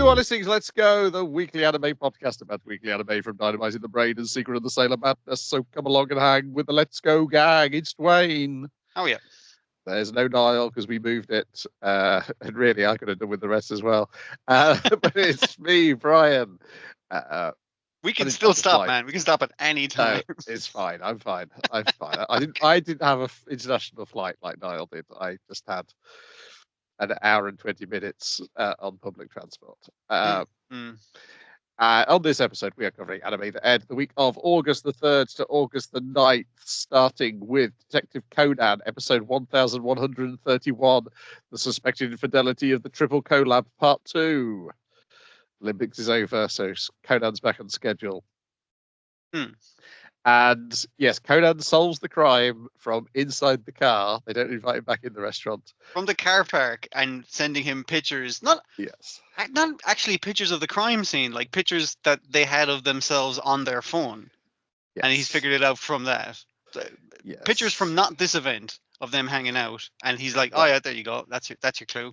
You are listening to Let's Go, the weekly anime podcast about weekly anime from Dynamite in the Brain and Secret of the Sailor Madness. So come along and hang with the Let's Go gang. It's Dwayne. Oh, yeah. There's no Niall because we moved it. And really, I could have done with the rest as well. But it's me, Brian. We can still stop, man. We can stop at any time. No, it's fine. I'm fine. I'm fine. I didn't have an international flight like Niall did. I just had an hour and 20 minutes on public transport. On this episode, we are covering anime that aired the week of August the 3rd to August the 9th, starting with Detective Conan, episode 1131, The Suspected Infidelity of the Triple Collab, Part 2. Olympics is over, so Conan's back on schedule. And yes, Conan solves the crime from inside the car. They don't invite him back in the restaurant. From the car park and sending him pictures. Not actually pictures of the crime scene, like pictures that they had of themselves on their phone. Yes. And he's figured it out from that. Yes. Pictures from not this event of them hanging out. And he's like, oh yeah, there you go. That's your clue.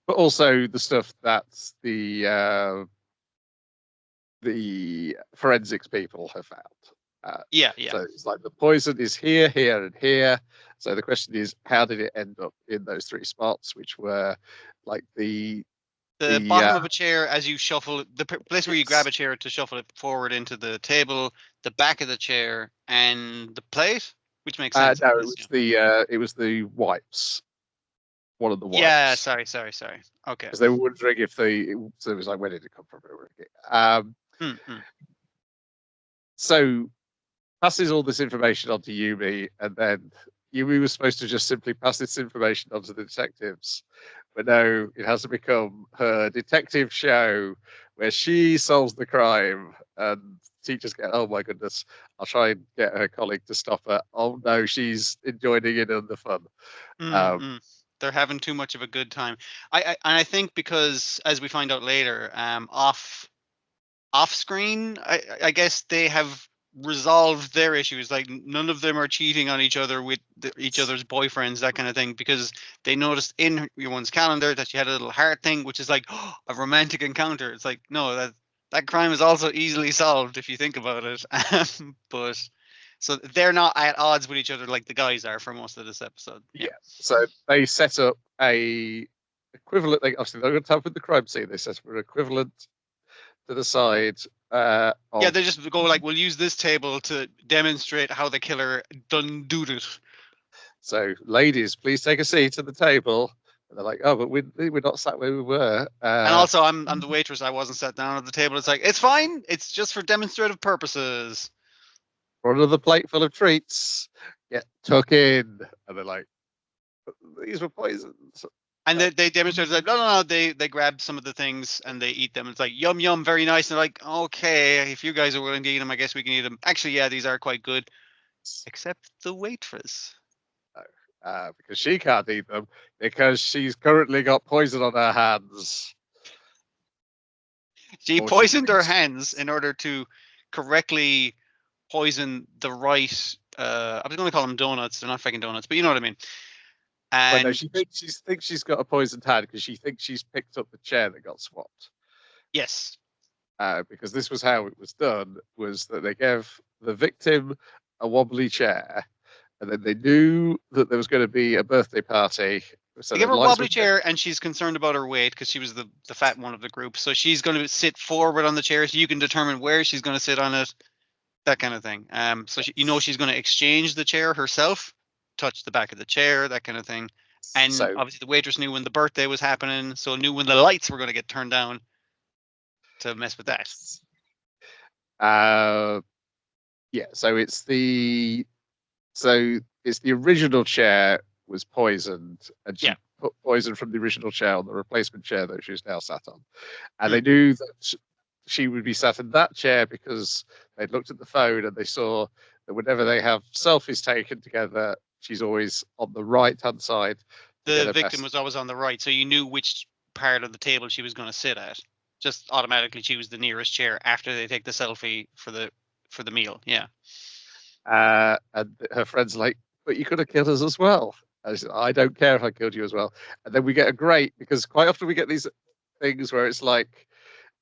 But also the stuff that the forensics people have found. Yeah. So it's like the poison is here, here, and here. So the question is, how did it end up in those three spots, which were like the bottom of a chair as you shuffle it, the place where you grab a chair to shuffle it forward into the table, the back of the chair, and the plate, which makes sense. No, it was the wipes. One of the wipes. Yeah, sorry. Okay. Because they were wondering if so it was like, where did it come from? So passes all this information on to Yumi, and then Yumi was supposed to just simply pass this information on to the detectives. But no, it has to become her detective show where she solves the crime, and teachers get, oh my goodness, I'll try and get her colleague to stop her. Oh no, she's joining in on the fun. They're having too much of a good time. I think because, as we find out later, off screen, I guess they have resolved their issues. Like none of them are cheating on each other with each other's boyfriends, that kind of thing, because they noticed in one's calendar that she had a little heart thing, which is like a romantic encounter. It's like, no, that crime is also easily solved if you think about it. But so they're not at odds with each other like the guys are for most of this episode. Yeah. So they set up a equivalent. Obviously, they're going to have with the crime scene. They set up an equivalent to the side. They just go like, we'll use this table to demonstrate how the killer done it. So, ladies, please take a seat at the table. And they're like, oh, but we're not sat where we were. And also, I'm the waitress. I wasn't sat down at the table. It's like, it's fine. It's just for demonstrative purposes. For another plate full of treats. Get tuck in. And they're like, these were poisons. And they demonstrate, like, no. They grab some of the things and they eat them. It's like, yum, very nice. And they're like, okay, if you guys are willing to eat them, I guess we can eat them. Actually, yeah, these are quite good. Except the waitress. Because she can't eat them because she's currently got poison on her hands. She poisoned her hands in order to correctly poison the right. I was going to call them donuts. They're not fucking donuts, but you know what I mean. And no, she thinks she's got a poisoned hand because she thinks she's picked up the chair that got swapped. Yes. Because this was how it was done, was that they gave the victim a wobbly chair, and then they knew that there was going to be a birthday party. So they give her a wobbly chair, and she's concerned about her weight because she was the fat one of the group. So she's going to sit forward on the chair so you can determine where she's going to sit on it, that kind of thing. So she's going to exchange the chair herself, touch the back of the chair, that kind of thing. And obviously the waitress knew when the birthday was happening, so knew when the lights were going to get turned down to mess with that. So it's the original chair was poisoned, and she put poison from the original chair on the replacement chair that she was now sat on. And they knew that she would be sat in that chair because they'd looked at the phone and they saw that whenever they have selfies taken together, she's always on the right-hand side. The victim was always on the right, so you knew which part of the table she was going to sit at. Just automatically choose the nearest chair after they take the selfie for the meal. Yeah. And her friend's like, but you could have killed us as well. And I said, I don't care if I killed you as well. And then we get a great, because quite often we get these things where it's like,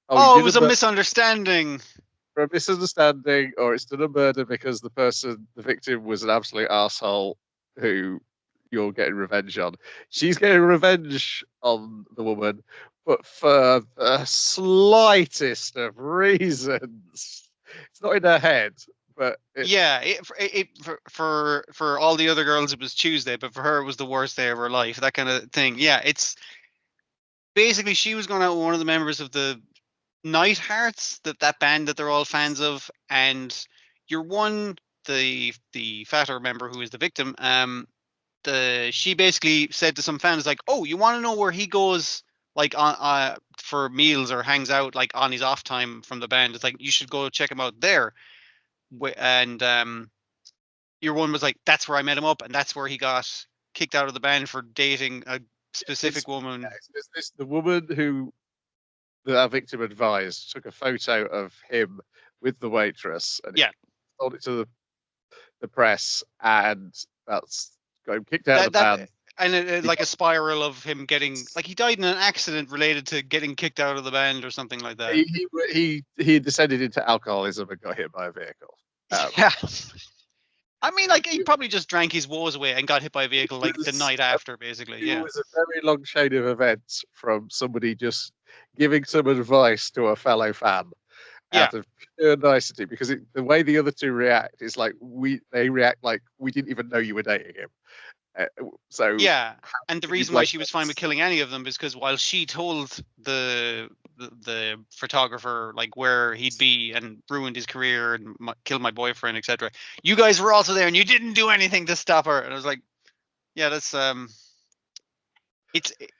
he Oh, it did was a misunderstanding. for a misunderstanding, or it's done a murder because the victim, was an absolute asshole who you're getting revenge on. She's getting revenge on the woman, but for the slightest of reasons. It's not in her head, but Yeah, for all the other girls it was Tuesday, but for her it was the worst day of her life. That kind of thing. Yeah, it's basically she was going out with one of the members of the Night Hearts, that band that they're all fans of, and your one, the fatter member who is the victim, she basically said to some fans like, "Oh, you want to know where he goes like on for meals or hangs out like on his off time from the band? It's like you should go check him out there." And your one was like, "That's where I met him up, and that's where he got kicked out of the band for dating a specific woman." the woman who our victim advised took a photo of him with the waitress and Yeah, told it to the press, and that's got him kicked out of the that band. and He like a got, spiral of him getting like he died in an accident related to getting kicked out of the band or something like that. he descended into alcoholism and got hit by a vehicle. Yeah. I mean, like he probably just drank his woes away and got hit by a It vehicle like the was night after, basically. it Yeah. was a very long chain of events from somebody just giving some advice to a fellow fan Yeah. out of pure nicety, because the way the other two react is like they react like we didn't even know you were dating him. Uh, so Yeah. And the you reason why blame she was fine with us? killing any of them is because while she told the photographer like where he'd be and ruined his career and killed my boyfriend, etc., you guys were also there and you didn't do anything to stop her. And I was like, yeah, that's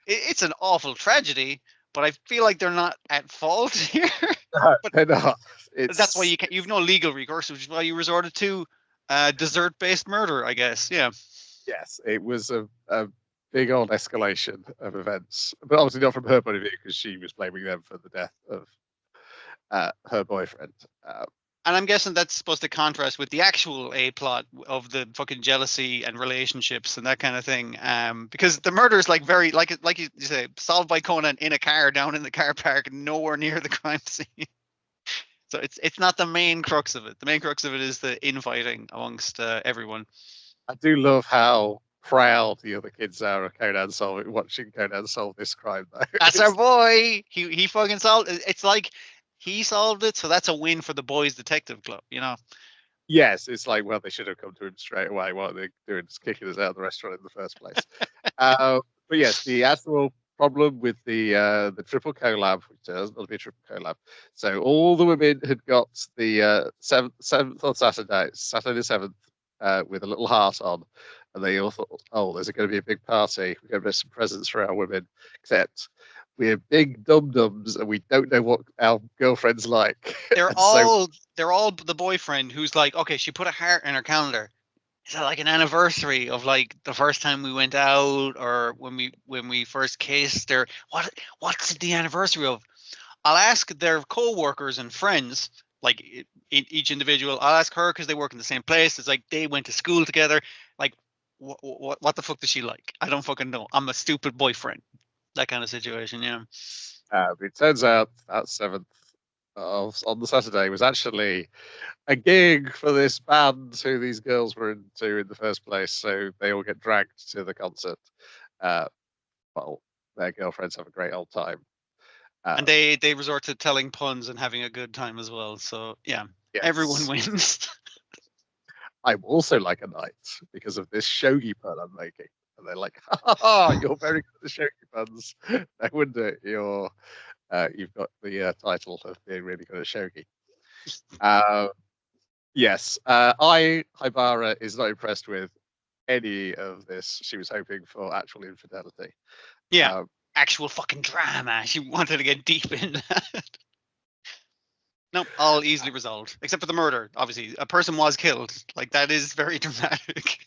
it's an awful tragedy, but I feel like they're not at fault here. No, But they're not. that's why It's you've no legal recourse, which is why you resorted to desert-based murder, I guess. Yeah, yes, it was a big old escalation of events, but obviously not from her point of view, because she was blaming them for the death of her boyfriend. Uh, and I'm guessing that's supposed to contrast with the actual A plot of the fucking jealousy and relationships and that kind of thing. Because the murder is like very like you say, solved by Conan in a car down in the car park, nowhere near the crime scene. So it's not the main crux of it. The main crux of it is the infighting amongst everyone. I do love how proud the other kids are of watching Conan solve this crime, though. That's our It's, boy. He fucking solved it. It's like he solved it, so that's a win for the boys' detective club. You know. yes, it's like, well, they should have come to him straight away. What are they doing? Just kicking us out of the restaurant in the first place. But yes, the actual problem with the triple collab, which turns out to be a triple collab. So all the women had got the seventh on Saturday the 7th, with a little heart on, and they all thought, oh, there's going to be a big party. We're going to have some presents for our women, except we're big dum dums and we don't know what our girlfriends like, They're and so all they're all the boyfriend who's like, okay, she put a heart in her calendar. Is that like an anniversary of like the first time we went out or when we first kissed or what's the anniversary of? I'll ask their co-workers and friends, like each individual. I'll ask her because they work in the same place. It's like they went to school together. Like, what the fuck does she like? I don't fucking know. I'm a stupid boyfriend. That kind of situation. Yeah. it turns out that 7th on the Saturday was actually a gig for this band who these girls were into in the first place. So they all get dragged to the concert. Uh, well, their girlfriends have a great old time. And Uh, they resort to telling puns and having a good time as well. So yeah, everyone yes, wins. I'm also like a knight because of this shogi pun I'm making. And they're like, ha ha, you're very good at shogi puns. No wonder you've got the title of being really good at shogi. Uh, yes, Hibara is not impressed with any of this. She was hoping for actual infidelity. Yeah, Um, actual fucking drama. She wanted to get deep in that. Nope, all easily resolved, except for the murder. Obviously, a person was killed. Like that is very dramatic.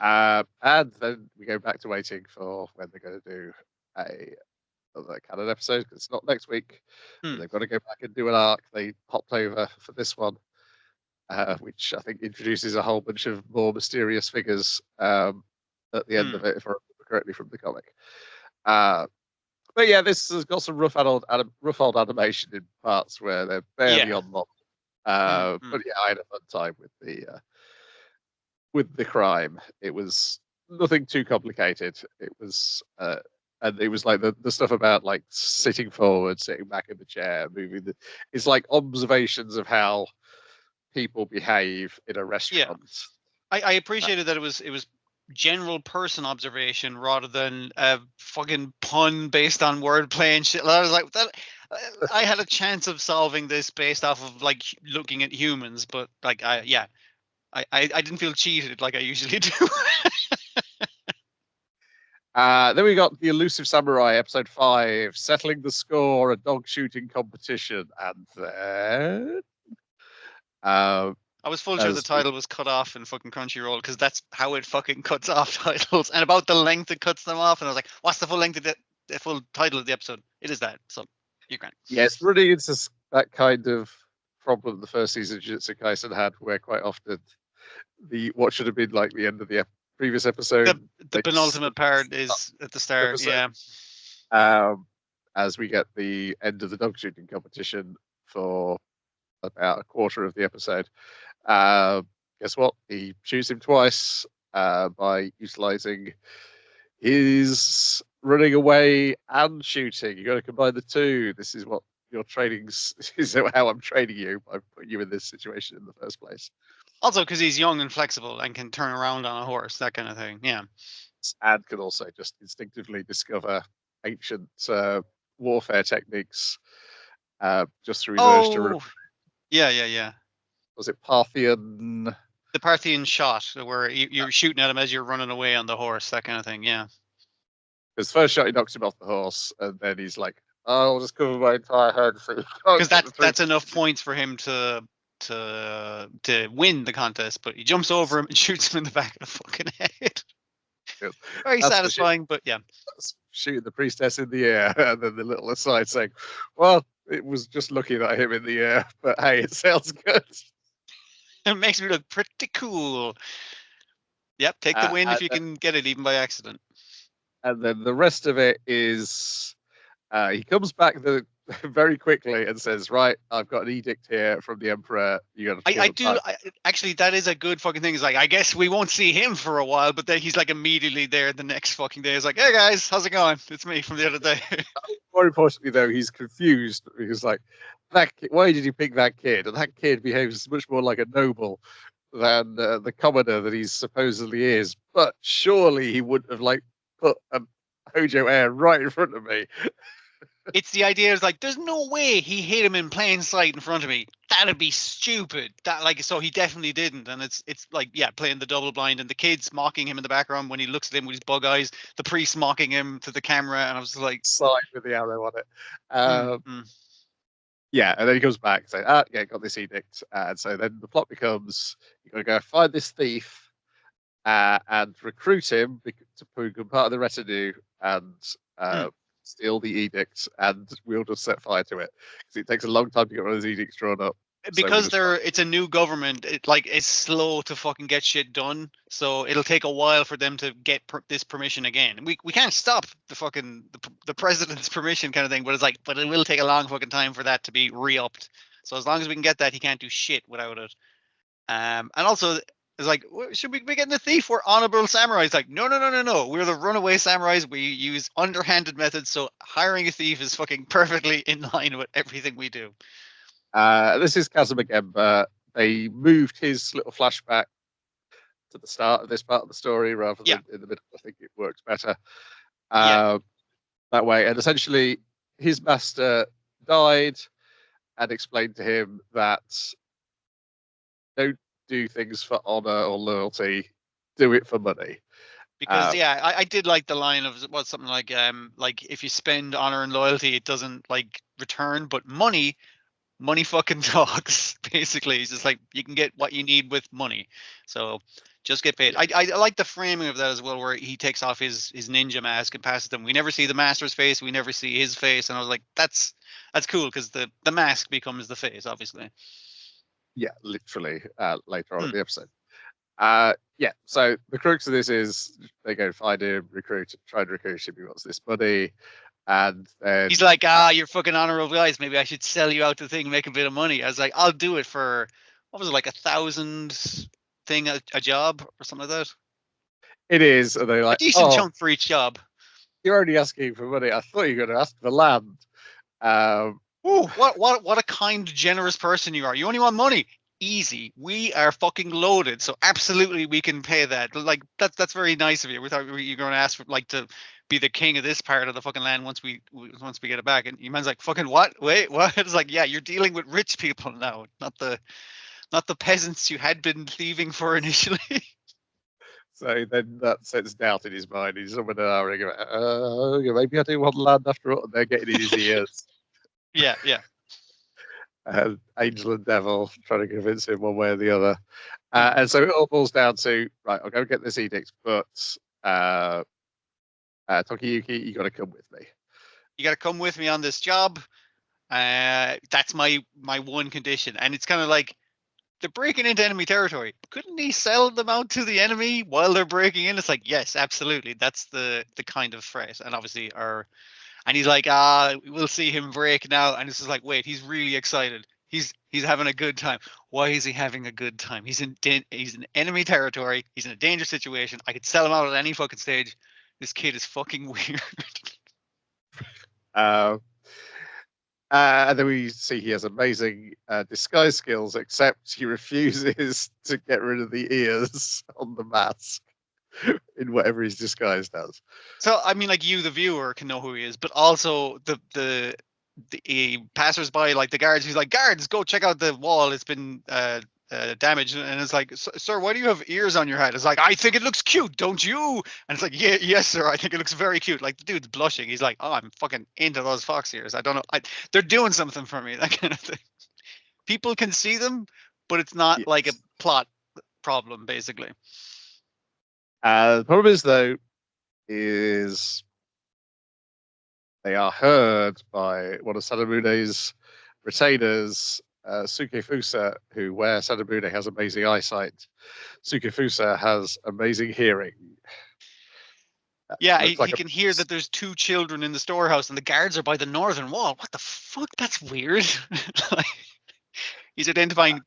and then we go back to waiting for when they're going to do another canon episode, 'cause it's not next week. Hmm. And they've got to go back and do an arc. They hopped over for this one, which I think introduces a whole bunch of more mysterious figures at the end Hmm. of it, if I remember correctly from the comic. Uh, But yeah, this has got some rough old animation in parts where they're barely Yeah. on model. Mm. But yeah, I had a fun time with the crime. It was nothing too complicated. It was and it was like the stuff about like sitting forward, sitting back in the chair, moving it's like observations of how people behave in a Yeah. restaurant. I appreciated that it was general person observation rather than a fucking pun based on wordplay and shit. I was like, that I had a chance of solving this based off of like looking at humans, but like I didn't feel cheated like I usually do. Then we got the Elusive Samurai, episode 5, settling the score, a dog shooting competition, and then uh, I was full sure the as we, title was cut off in fucking Crunchyroll because that's how it fucking cuts off titles and about the length it cuts them off. And I was like, what's the full length of the full title of the episode? It is that. So you're grand. yes, running into that kind of problem the first season of Jujutsu Kaisen had, where quite often the what should have been like the end of the previous episode The makes penultimate part is at the the start. episode. Yeah. Um, as we get the end of the dog shooting competition for about a quarter of the episode. Guess what? He shoots him twice by utilizing his running away and shooting. You got to combine the two. This is what your training is how I'm training you by putting you in this situation in the first place. Also, because he's young and flexible and can turn around on a horse, that kind of thing. Yeah. And can also just instinctively discover ancient warfare techniques just through his urge to. Oh, yeah. Was it Parthian? The Parthian shot, where you're shooting at him as you're running away on the horse, that kind of thing. Yeah. His first shot, he knocks him off the horse, and then he's like, "Oh, I'll just cover my entire head so you can't Because get the three." that's enough points for him to win the contest, but he jumps over him and shoots him in the back of the fucking head. Very That's for satisfying, but yeah. shooting the priestess in the air, and then the little aside saying, "Well, it was just lucky that I hit him in the air, but hey, it sounds good." It makes me look pretty cool. Yep, take the win if you can get it, even by accident. And then the rest of it is he comes back very quickly and says, "Right, I've got an edict here from the emperor. You got to kill him." Actually, that is a good fucking thing. It's like, I guess we won't see him for a while, but then he's like immediately there the next fucking day. It's like, hey guys, how's it going? It's me from the other day. More importantly, though, he's confused because, like, why did you pick that kid? And that kid behaves much more like a noble than the commoner that he supposedly is. But surely he wouldn't have like put a Hojo Air right in front of me. It's the idea is like, there's no way he hit him in plain sight in front of me. That'd be stupid. That like, so he definitely didn't. And it's like, yeah, playing the double blind and the kids mocking him in the background when he looks at him with his bug eyes, the priest mocking him to the camera, and I was like, Side with the arrow on it. mm. Yeah, and then he comes back saying, yeah, got this edict. And so then the plot becomes you got to go find this thief and recruit him to become part of the retinue and steal the edict, and we'll just set fire to it because it takes a long time to get one of those edicts drawn up. Because it's a new government, it's slow to fucking get shit done, so it'll take a while for them to get this permission again. We can't stop the fucking the president's permission kind of thing, but it's like, but it will take a long fucking time for that to be re-upped. So as long as we can get that, he can't do shit without it. And also it's like, should we be getting a thief? We're honorable samurais. Like, no. We're the runaway samurais. We use underhanded methods, so hiring a thief is fucking perfectly in line with everything we do. This is Kazuma Gemba. They moved his little flashback to the start of this part of the story rather than in the middle. I think it works better that way. And essentially, his master died and explained to him that don't do things for honor or loyalty, do it for money. Because I did like the line of what's something like if you spend honor and loyalty, it doesn't like return, but money fucking talks. Basically, it's just like you can get what you need with money, so just get paid. I like the framing of that as well, where he takes off his ninja mask and passes them. We never see the master's face, we never see his face, and I was like, that's cool because the mask becomes the face, obviously. Yeah, literally later on in the episode. So the crux of this is they go find him, try and recruit him. He wants this money. And then He's like, you're fucking honorable guys. Maybe I should sell you out the thing, make a bit of money. I was like, I'll do it for, what was it, like 1,000 thing a job or something like that? it is, and they're A like, decent "Oh, chunk for each job. you're only asking for money. I thought you were going to ask for land." Um, Oh, what a kind, generous person you are. You only want money. Easy. We are fucking loaded, so absolutely we can pay that. Like that's very nice of you. We thought you were going to ask for like to be the king of this part of the fucking land once we get it back. And your man's like, fucking what? Wait, what? It's like, yeah, you're dealing with rich people now, not the peasants you had been thieving for initially. so then that sets doubt in his mind. He's somewhere there and going, maybe I do want land after all. And they're getting in his ears. Yeah, yeah. Angel and Devil trying to convince him one way or the other. Mm. And so it all boils down to, right, I'll go get this edict, but Tokiyuki, you got to come with me. You got to come with me on this job. That's my one condition, and it's kind of like they're breaking into enemy territory. Couldn't he sell them out to the enemy while they're breaking in? It's like, yes, absolutely. That's the kind of threat. And obviously and he's like, we'll see him break now. And it's just like, wait, he's really excited. He's having a good time. Why is he having a good time? He's in enemy territory. He's in a dangerous situation. I could sell him out at any fucking stage. This kid is fucking weird. Uh, and then we see he has amazing disguise skills, except he refuses to get rid of the ears on the mask in whatever he's disguised as. So I mean, like you, the viewer, can know who he is, but also the passersby, like the guards, who's like, guards, go check out the wall. It's been damaged, and it's like, sir, why do you have ears on your head? It's like, I think it looks cute, don't you? And it's like, yeah, yes, sir, I think it looks very cute. Like the dude's blushing. He's like, oh, I'm fucking into those fox ears. I don't know, they're doing something for me. That kind of thing. People can see them, but it's not like a Yes. plot problem, basically. The problem is, though, is they are heard by one of Sadamune's retainers, Sukefusa, who, where Sadamune has amazing eyesight, Sukefusa has amazing hearing. Yeah, Looks he like a. can hear that there's two children in the storehouse and the guards are by the northern wall. What the fuck? That's weird. Like, he's identifying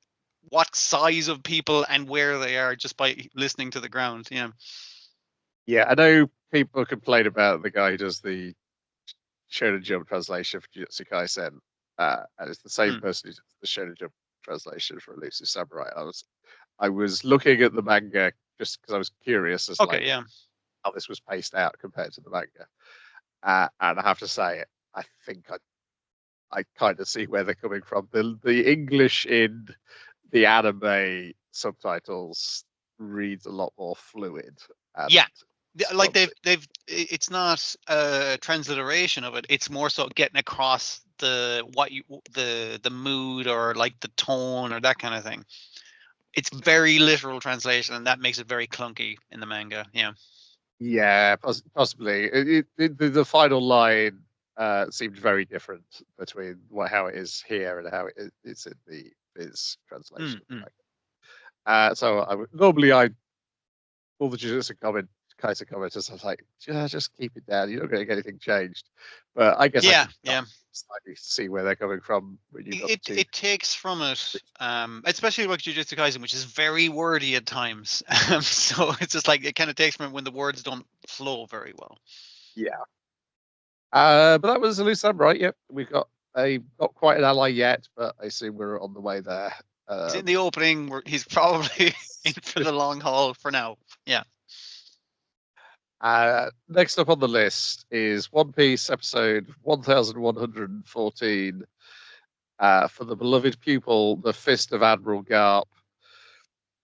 what size of people and where they are just by listening to the ground. Yeah. Yeah, I know people complain about the guy who does the Shonen Jump translation for Jujutsu Kaisen, and it's the same Hmm. person who does the Shonen Jump translation for Elusive Samurai. I was looking at the manga just because I was curious as Okay. like Yeah. how this was paced out compared to the manga, and I have to say, I think I kind of see where they're coming from. The English in the anime subtitles reads a lot more fluid and Yeah. Like clumsy. it's not a transliteration of it. It's more so getting across the mood or like the tone or that kind of thing. It's very literal translation, and that makes it very clunky in the manga. Yeah. Yeah, possibly. The final line seemed very different between how it is here and how it's in the Viz translation. Mm. So normally I all the Jujutsu Kaisen commenters, I was like, just keep it down. You're not going to get anything changed. But I guess I Yeah. can Yeah. slightly see where they're coming from when you've got the two. It takes from it, especially like Jujutsu Kaisen, which is very wordy at times. So it's just like it kind of takes from it when the words don't flow very well. Yeah. But that was Elusive Samurai. Yep, we've got not quite an ally yet, but I assume we're on the way there. He's in the opening. Where he's probably in for the long haul for now. Yeah. Next up on the list is One Piece episode 1114 for the beloved pupil, the Fist of Admiral Garp,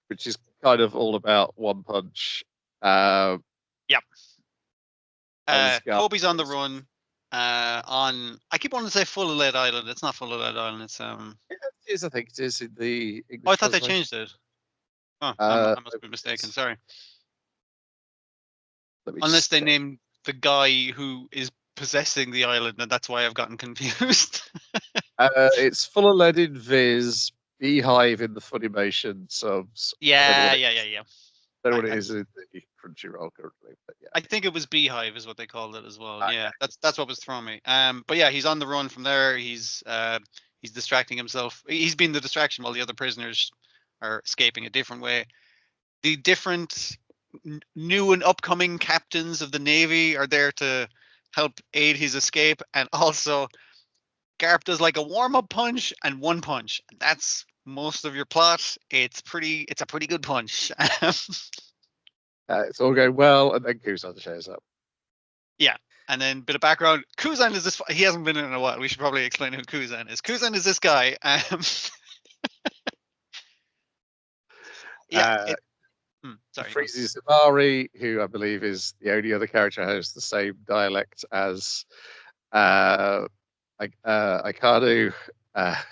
which is kind of all about One Punch. Yep. As Garp Kobe's on the run. I keep wanting to say Full of Lead Island. It's not Full of Lead Island. It's it is, I think it is in the Oh, I English thought they translation. changed it. Oh, Uh, I must be mistaken. Sorry. Let me Unless just they check. named the guy who is possessing the island, and that's why I've gotten confused. It's Full of Lead in Viz, Beehive in the Funimation subs. I don't know Yeah, what it yeah, yeah, is. yeah. don't know what it is in the Crunchyroll currently, but yeah. I think it was Beehive is what they called it as well. Okay. Yeah, that's what was throwing me. But yeah, he's on the run from there. He's distracting himself. He's been the distraction while the other prisoners are escaping a different way. The different new and upcoming captains of the Navy are there to help aid his escape, and also Garp does like a warm-up punch and one punch. That's most of your plot. It's a pretty good punch. It's all going well, and then Kusan shows up. Yeah. And then bit of background. Kuzan is this. He hasn't been in a while. We should probably explain who Kuzan is. Kuzan is this guy. Yeah. Uh, Sorry. Freezy Samari, who I believe is the only other character who has the same dialect as Aikadu.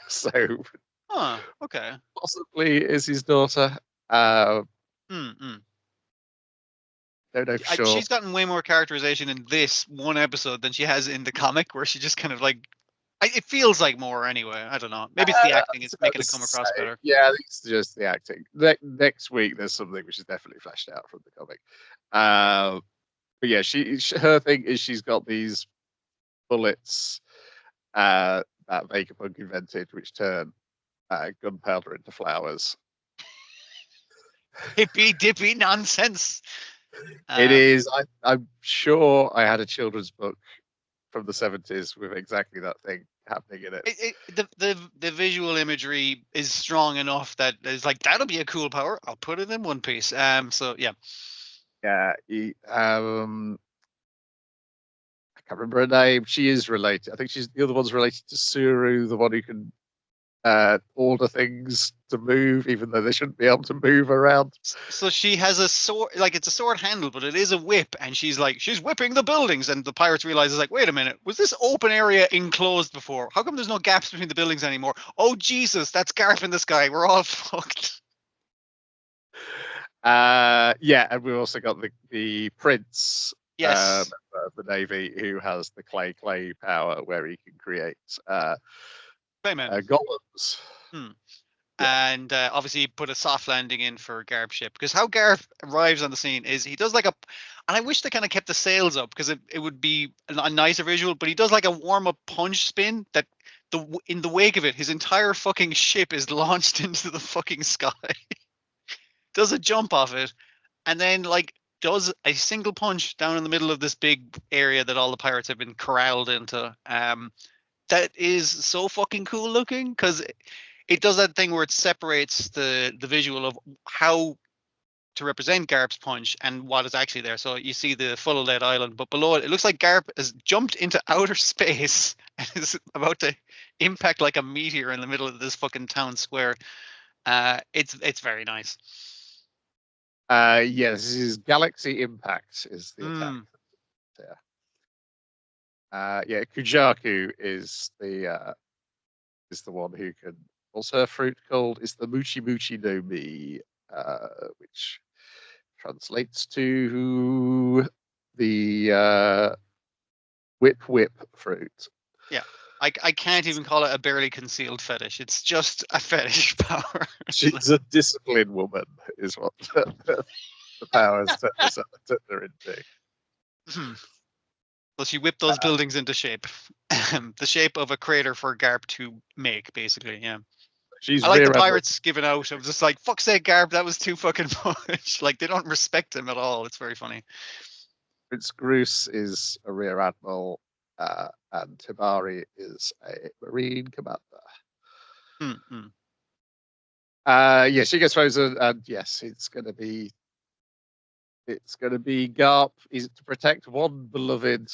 So Oh, okay. possibly is his daughter. Don't know for sure. She's gotten way more characterization in this one episode than she has in the comic, where she just kind of like. It feels like more anyway. I don't know. Maybe it's the acting. It's making it come across better. Yeah, I think it's just the acting. Next week, there's something which is definitely fleshed out from the comic. But yeah, her thing is she's got these bullets that Vegapunk invented, which turn gunpowder into flowers. Hippy dippy nonsense. It is. I'm sure I had a children's book from the 70s with exactly that thing happening in it. The visual imagery is strong enough that it's like, that'll be a cool power. I'll put it in One Piece. So yeah. Yeah. I can't remember her name. She is related. I think she's the other one's related to Suru, the one who can order things to move, even though they shouldn't be able to move around. So she has a sword, like it's a sword handle, but it is a whip, and she's whipping the buildings, and the pirates realize, like, wait a minute, was this open area enclosed before? How come there's no gaps between the buildings anymore? Oh Jesus, that's Garp in the sky. We're all fucked. Yeah, and we've also got the prince Yes. of the Navy who has the clay power where he can create golems. And obviously put a soft landing in for Garp's ship, because how Garp arrives on the scene is he does like and I wish they kind of kept the sails up, because it would be a nicer visual, but he does like a warm-up punch spin that in the wake of it, his entire fucking ship is launched into the fucking sky. Does a jump off it, and then like does a single punch down in the middle of this big area that all the pirates have been corralled into. That is so fucking cool looking, because it does that thing where it separates the visual of how to represent Garp's punch and what is actually there. So you see the full lead island, but below it, it looks like Garp has jumped into outer space and is about to impact like a meteor in the middle of this fucking town square. It's very nice. Yes, this is Galaxy Impact is the attack. Yeah, Kujaku is the one who can also a fruit called is the Muchi Muchi no Mi, which translates to the whip fruit. Yeah. I can't even call it a barely concealed fetish. It's just a fetish power. She's a disciplined woman, is what the powers turn her into. So she whipped those buildings into shape. The shape of a crater for Garp to make, basically, yeah. I like the pirates giving out. I was just like, fuck's sake, Garp, that was too fucking much. Like, they don't respect him at all. It's very funny. Prince Groose is a rear admiral, and Hibari is a marine commander. Yeah, she gets frozen, and yes, it's going to be Garp. Is to protect one beloved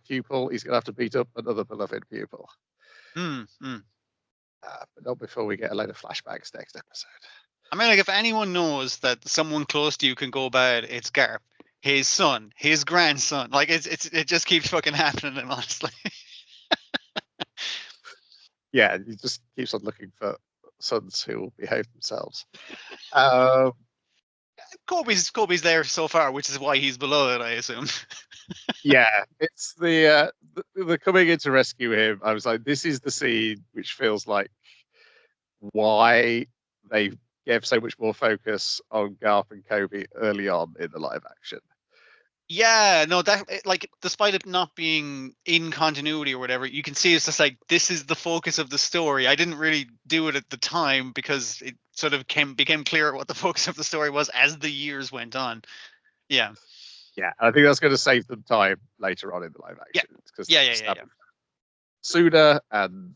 pupil. He's going to have to beat up another beloved pupil. But not before we get a load of flashbacks next episode. I mean, like, if anyone knows that someone close to you can go bad, it's Garp. His son, his grandson. Like, it just keeps fucking happening, honestly. Yeah, he just keeps on looking for sons who will behave themselves. Kobe's there so far, which is why he's below it, I assume. Yeah, it's the coming in to rescue him. I was like, this is the scene which feels like why they gave so much more focus on Garth and Kobe early on in the live action. Yeah, no, like despite it not being in continuity or whatever, you can see it's just like this is the focus of the story. I didn't really do it at the time because it sort of became clear what the focus of the story was as the years went on. Yeah. Yeah, I think that's going to save them time later on in the live Yeah. action because Yeah, yeah, yeah, yeah. sooner, and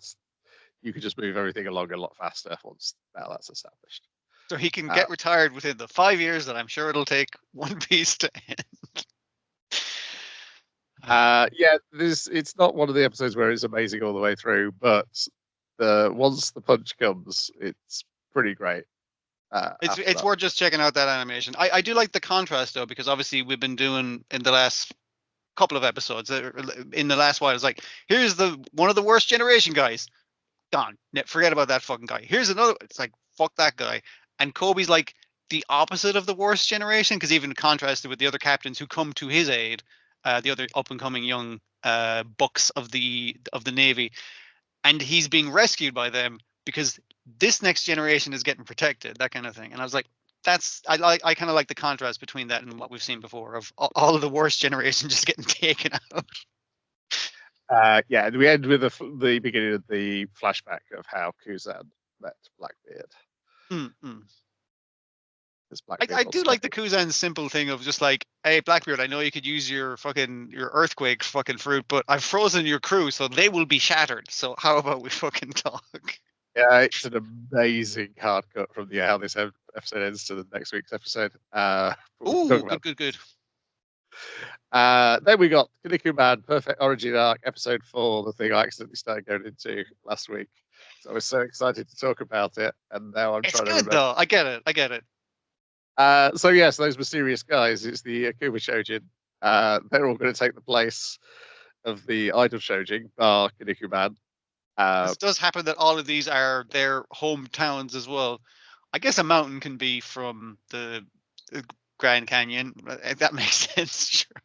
you could just move everything along a lot faster once now that's established. So he can get retired within the 5 years that I'm sure it'll take One Piece to end. Yeah, it's not one of the episodes where it's amazing all the way through, but once the punch comes, it's pretty great. It's worth just checking out that animation. I do like the contrast though, because obviously we've been doing in the last couple of episodes in the last while. It's like here's the one of the worst generation guys gone. Forget about that fucking guy. Here's another. It's like fuck that guy. And Kobe's like the opposite of the worst generation because even contrasted with the other captains who come to his aid, the other up and coming young bucks of the Navy, and he's being rescued by them because this next generation is getting protected, that kind of thing. And I was like, I kind of like the contrast between that and what we've seen before of all of the worst generation just getting taken out. Yeah, and we end with the beginning of the flashback of how Kuzan met Blackbeard. Mm-hmm. Blackbeard I do like the Kuzan's simple thing of just like, hey, Blackbeard, I know you could use your earthquake fucking fruit, but I've frozen your crew, so they will be shattered. So how about we fucking talk? Yeah, it's an amazing hard cut from how this episode ends to the next week's episode. Ooh, good. Then we got Kinnikuman Perfect Origin Arc, episode 4, the thing I accidentally started going into last week. So I was so excited to talk about it, and now I'm trying to remember. Though. I get it. So yes, those mysterious guys, it's the Akuma Shojin. They're all going to take the place of the idol Shojin, bar Kinnikuman. This does happen that all of these are their hometowns as well. I guess a mountain can be from the Grand Canyon. If that makes sense, sure.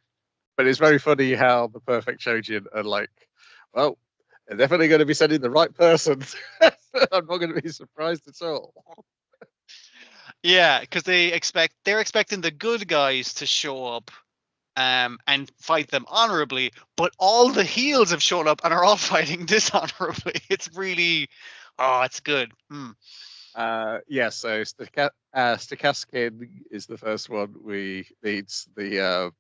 But it's very funny how the perfect Shojin are like, well, they're definitely going to be sending the right person. I'm not going to be surprised at all. Yeah, because they're expecting the good guys to show up and fight them honorably, but all the heels have shown up and are all fighting dishonorably. It's really, it's good. Yeah, so Stakaskin is the first one we meet, the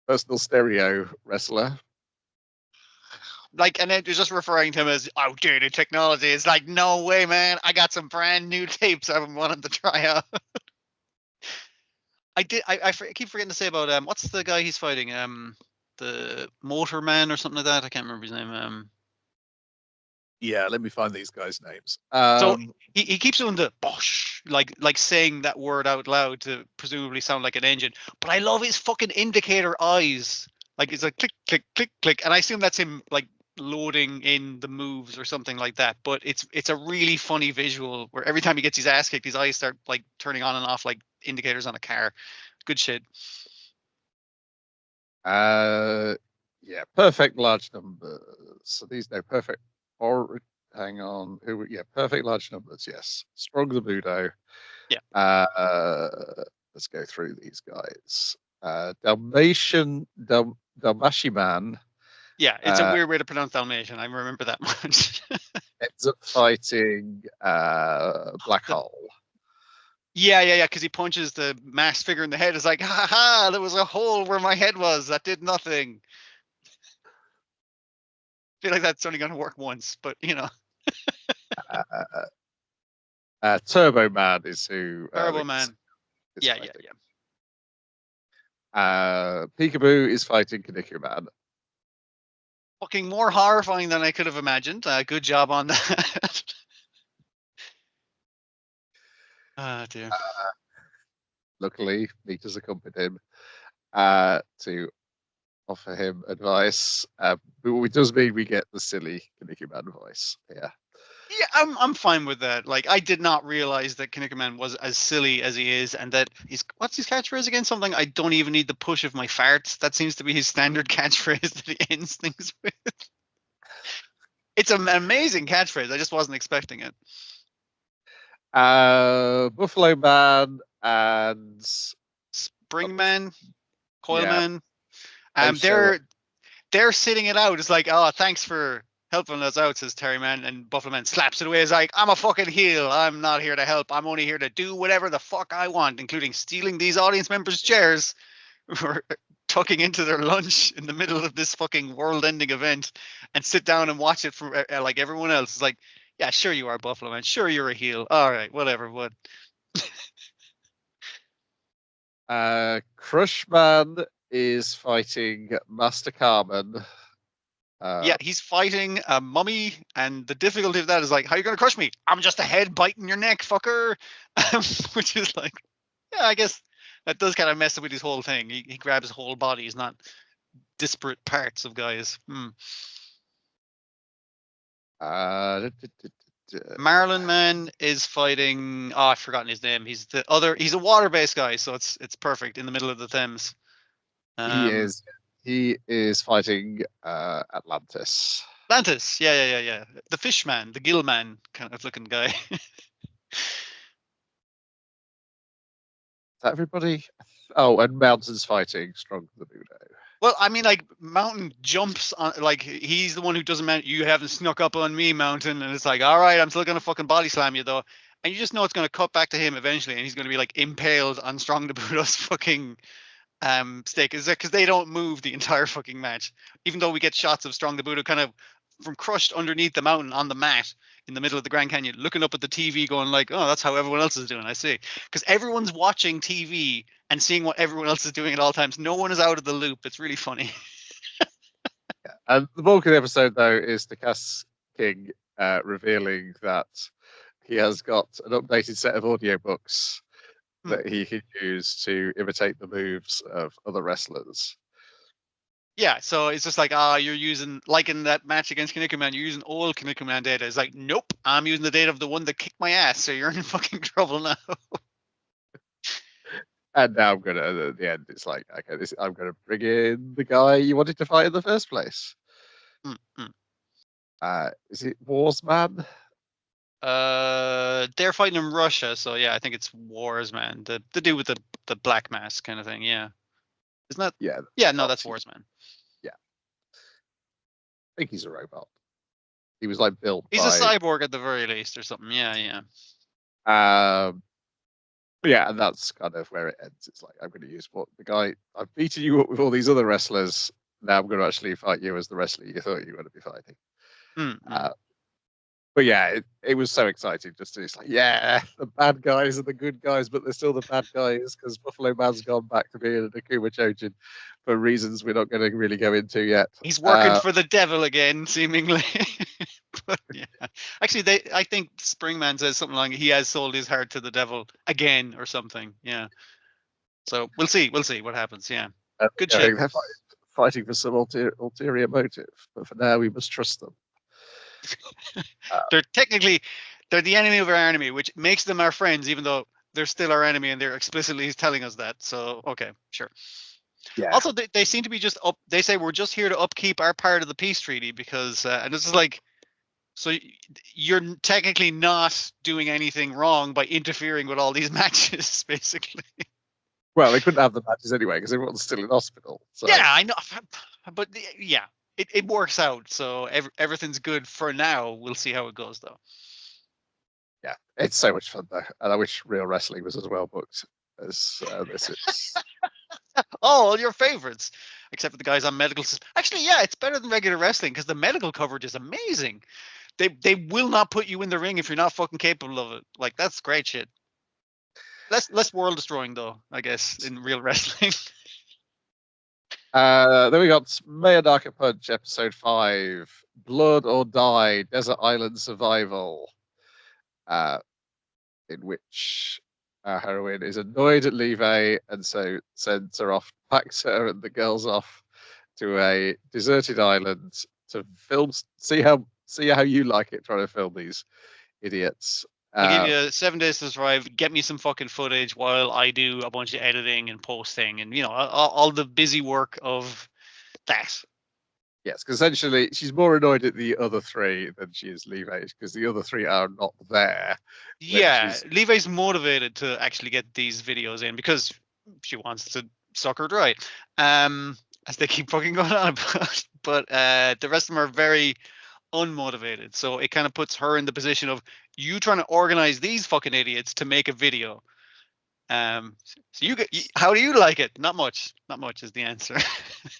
personal stereo wrestler. Like, and then just referring to him as outdated technology. It's like, no way, man. I got some brand new tapes I've been wanting to try out. I keep forgetting to say about what's the guy he's fighting? The Motorman or something like that. I can't remember his name. Yeah, let me find these guys' names. So he keeps doing the Bosch, like saying that word out loud to presumably sound like an engine. But I love his fucking indicator eyes. Like it's like click, click, click, click, and I assume that's him like loading in the moves or something like that. But it's a really funny visual where every time he gets his ass kicked, his eyes start like turning on and off like indicators on a car. Good shit. Yeah, perfect large numbers. So these perfect. Or hang on, perfect large numbers. Yes, Strong the Budo. Yeah. Let's go through these guys. Dalmashiman. Yeah, it's a weird way to pronounce Dalmatian. I remember that much. Ends up fighting Black Hole. Yeah, because he punches the masked figure in the head. It's like, ha ha, there was a hole where my head was. That did nothing. I feel like that's only going to work once, but you know. Turbo Man is who. Turbo Man. Yeah. Peekaboo is fighting Kinnikuman. Fucking more horrifying than I could have imagined. Good job on that. Dear. Luckily, Mita's accompanied him to offer him advice. But it does mean we get the silly Kinnikuman voice. Yeah. Yeah, I'm fine with that. Like, I did not realize that Kinnikuman was as silly as he is, and that what's his catchphrase again? Something I don't even need the push of my farts. That seems to be his standard catchphrase that he ends things with. It's an amazing catchphrase. I just wasn't expecting it. Buffalo Man and Springman, yeah, Coilman. they show up. They're sitting it out. It's like, oh, thanks for helping us out, says Terry Man, and Buffalo Man slaps it away. It's like, I'm a fucking heel. I'm not here to help. I'm only here to do whatever the fuck I want, including stealing these audience members' chairs or tucking into their lunch in the middle of this fucking world-ending event and sit down and watch it from like everyone else. It's like, yeah, sure you are, Buffalo Man. Sure you're a heel. All right, whatever. What? Crushman is fighting Master Carmen. Yeah, he's fighting a mummy, and the difficulty of that is like, how are you gonna crush me? I'm just a head biting your neck, fucker. Which is like, yeah, I guess that does kind of mess up with his whole thing. He grabs his whole body. He's not disparate parts of guys. Uh, Marlin Man is fighting. Oh, I've forgotten his name. He's the other. He's a water-based guy, so it's perfect in the middle of the Thames. he Um, is he is fighting Atlantis. Atlantis. Yeah. The fish man, the gill man kind of looking guy. Is that everybody? Oh, and Mountain's fighting Strong the Budo. Well, I mean, like Mountain jumps on, like he's the one who doesn't man. You haven't snuck up on me, Mountain, and it's like, all right, I'm still gonna fucking body slam you though, and you just know it's gonna cut back to him eventually, and he's gonna be like impaled on Strong the Budo's fucking stake. Is that because they don't move the entire fucking match, even though we get shots of Strong the Budo kind of from crushed underneath the mountain on the mat in the middle of the Grand Canyon, looking up at the TV, going like, "Oh, that's how everyone else is doing." I see, because everyone's watching TV and seeing what everyone else is doing at all times. No one is out of the loop. It's really funny. Yeah. And the bulk of the episode, though, is the Cass King revealing that he has got an updated set of audiobooks that he can use to imitate the moves of other wrestlers. Yeah, so it's just like, you're using, like in that match against Kaneko Man, you're using old Kaneko Man data. It's like, nope, I'm using the data of the one that kicked my ass, so you're in fucking trouble now. And now I'm gonna at the end. It's like, okay, I'm gonna bring in the guy you wanted to fight in the first place. Is it Warsman? They're fighting in Russia, so yeah, I think it's Wars Man, the dude with the black mask kind of thing. Yeah, isn't that? Yeah. Yeah, no, that's Wars Man. Yeah, I think he's a robot. He was like built. He's a cyborg at the very least, or something. Yeah. Yeah, and that's kind of where it ends. It's like, I'm going to use what the guy I've beaten you up with all these other wrestlers. Now I'm going to actually fight you as the wrestler you thought you were going to be fighting. But yeah, it was so exciting. Just it's like, yeah, the bad guys are the good guys, but they're still the bad guys because Buffalo Man's gone back to being an Akuma Chojin for reasons we're not going to really go into yet. He's working for the devil again, seemingly. But yeah, actually, I think Springman says something like he has sold his heart to the devil again or something. Yeah. So we'll see what happens. Yeah. Good shit. They're fighting for some ulterior motive, but for now we must trust them. They're the enemy of our enemy, which makes them our friends, even though they're still our enemy, and they're explicitly telling us that. So okay, sure. Yeah. Also, they seem to be just up. They say we're just here to upkeep our part of the peace treaty because, and this is like, so you're technically not doing anything wrong by interfering with all these matches, basically. Well, they couldn't have the matches anyway because everyone's still in hospital. So. Yeah, I know, but yeah, it works out. So everything's good for now. We'll see how it goes, though. Yeah, it's so much fun though, and I wish Real Wrestling was as well booked as this is. All your favorites, except for the guys on medical. Actually, yeah, it's better than regular wrestling because the medical coverage is amazing. They will not put you in the ring if you're not fucking capable of it. Like that's great shit. Less world destroying though, I guess, in real wrestling. Then we got Mayadaka Punch episode 5, Blood or Die, Desert Island Survival, in which our heroine is annoyed at Levay and so sends her off, packs her and the girls off to a deserted island to film. See how you like it trying to film these idiots. I'll give you 7 days to survive. Get me some fucking footage while I do a bunch of editing and posting, and all the busy work of that. Yes, because essentially she's more annoyed at the other three than she is Levi, because the other three are not there when Yeah, she's. Levi's motivated to actually get these videos in because she wants to suck her dry. As they keep fucking going on about. But the rest of them are very unmotivated. So it kind of puts her in the position of you trying to organize these fucking idiots to make a video. So how do you like it? Not much. Not much is the answer.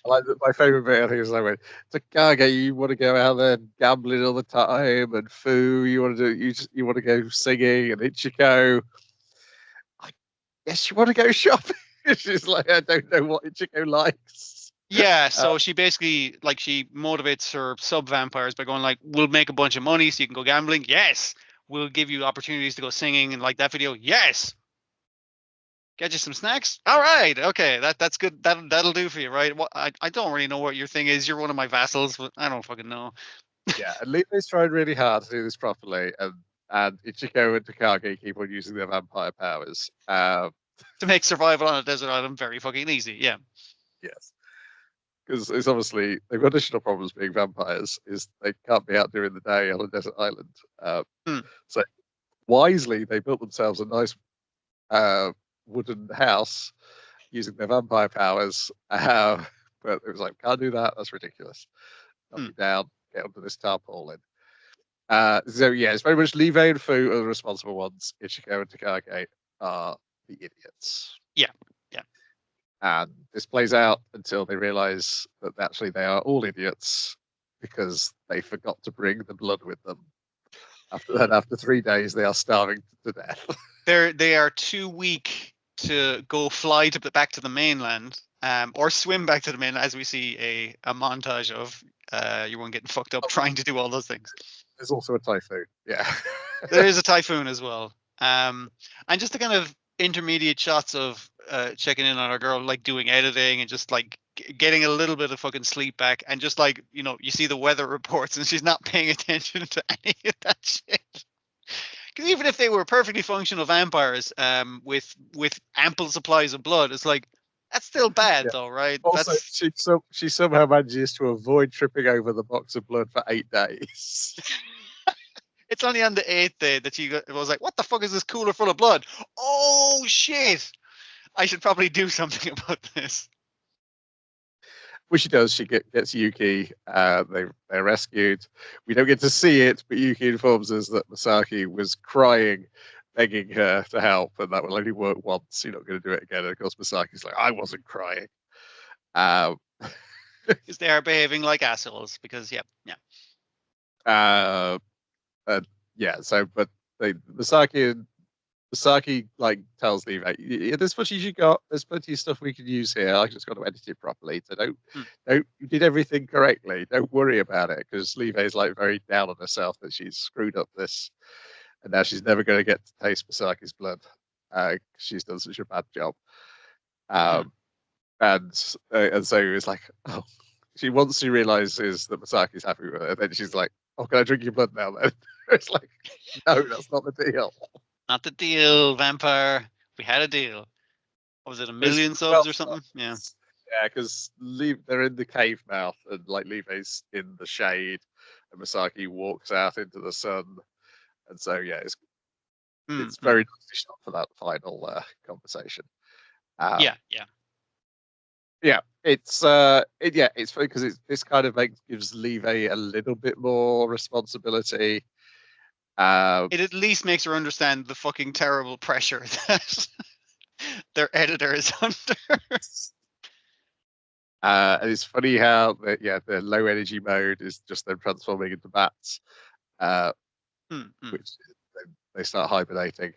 Like my favorite bit, I think, is like when Takage, you want to go out there gambling all the time, and Fu, you want to do, you want to go singing, and Ichiko, I guess you want to go shopping. She's like, I don't know what Ichiko likes. Yeah, Uh, so she basically like she motivates her sub vampires by going like, "We'll make a bunch of money so you can go gambling." Yes, we'll give you opportunities to go singing and like that video. Yes, get you some snacks. All right, okay, that's good. That'll do for you, right? What I don't really know what your thing is. You're one of my vassals, but I don't fucking know. yeah, and Levi's tried really hard to do this properly, and Ichiko and Takagi keep on using their vampire powers. To make survival on a desert island very fucking easy. Yeah. Yes, because it's obviously they've got additional problems being vampires. Is they can't be out during the day on a desert island. Hmm. So wisely, they built themselves a nice uh, wooden house using their vampire powers. But it was like, can't do that. That's ridiculous. Knock Hmm. it down. Get onto this tarpaulin. So yeah, it's very much Live and Fu are the responsible ones. Ichiko and Takage are the idiots. Yeah. Yeah. And this plays out until they realize that actually they are all idiots because they forgot to bring the blood with them. After that, after 3 days, they are starving to death. They are too weak to go fly back to the mainland, or swim back to the mainland, as we see a montage of everyone getting fucked up trying to do all those things. There's also a typhoon. Yeah. There is a typhoon as well, and just the kind of intermediate shots of checking in on our girl, like doing editing and just like getting a little bit of fucking sleep back, and just like you see the weather reports and she's not paying attention to any of that shit. Because even if they were perfectly functional vampires, with ample supplies of blood, it's like that's still bad, Yeah. though, right? Also, That's she somehow manages to avoid tripping over the box of blood for 8 days. it's only on the eighth day that was like, "What the fuck is this cooler full of blood? Oh shit! I should probably do something about this." When she does, she gets Yuki. They're rescued. We don't get to see it, but Yuki informs us that Masaki was crying, begging her to help, and that will only work once. You're not going to do it again. And of course, Masaki's like, I wasn't crying. Um, Because they are behaving like assholes. Because yeah, yeah. uh, yeah. So, but Masaki like tells Levi, yeah, "There's footage you got. There's plenty of stuff we can use here. I just got to edit it properly. So Hmm. don't. You did everything correctly. Don't worry about it." Because Levi's like very down on herself that she's screwed up this, and now she's never going to get to taste Masaki's blood. She's done such a bad job. Hmm. Um, and so it's like, oh, once she realizes that Masaki's happy with her, then she's like, "Oh, can I drink your blood now?" Then it's like, no, that's not the deal. Not the deal, vampire. We had a deal. What was it, a It's million well, subs or something? Yeah. yeah, because they're in the cave mouth, and like Levi's in the shade, and Masaki walks out into the sun, and so yeah, it's Mm-hmm. very nicely shot for that final conversation. Yeah, yeah. Yeah, it's funny because this kind of gives Levi a little bit more responsibility. It at least makes her understand the fucking terrible pressure that their editor is under. And it's funny how the low energy mode is just them transforming into bats, uh, Mm-hmm. which they start hibernating.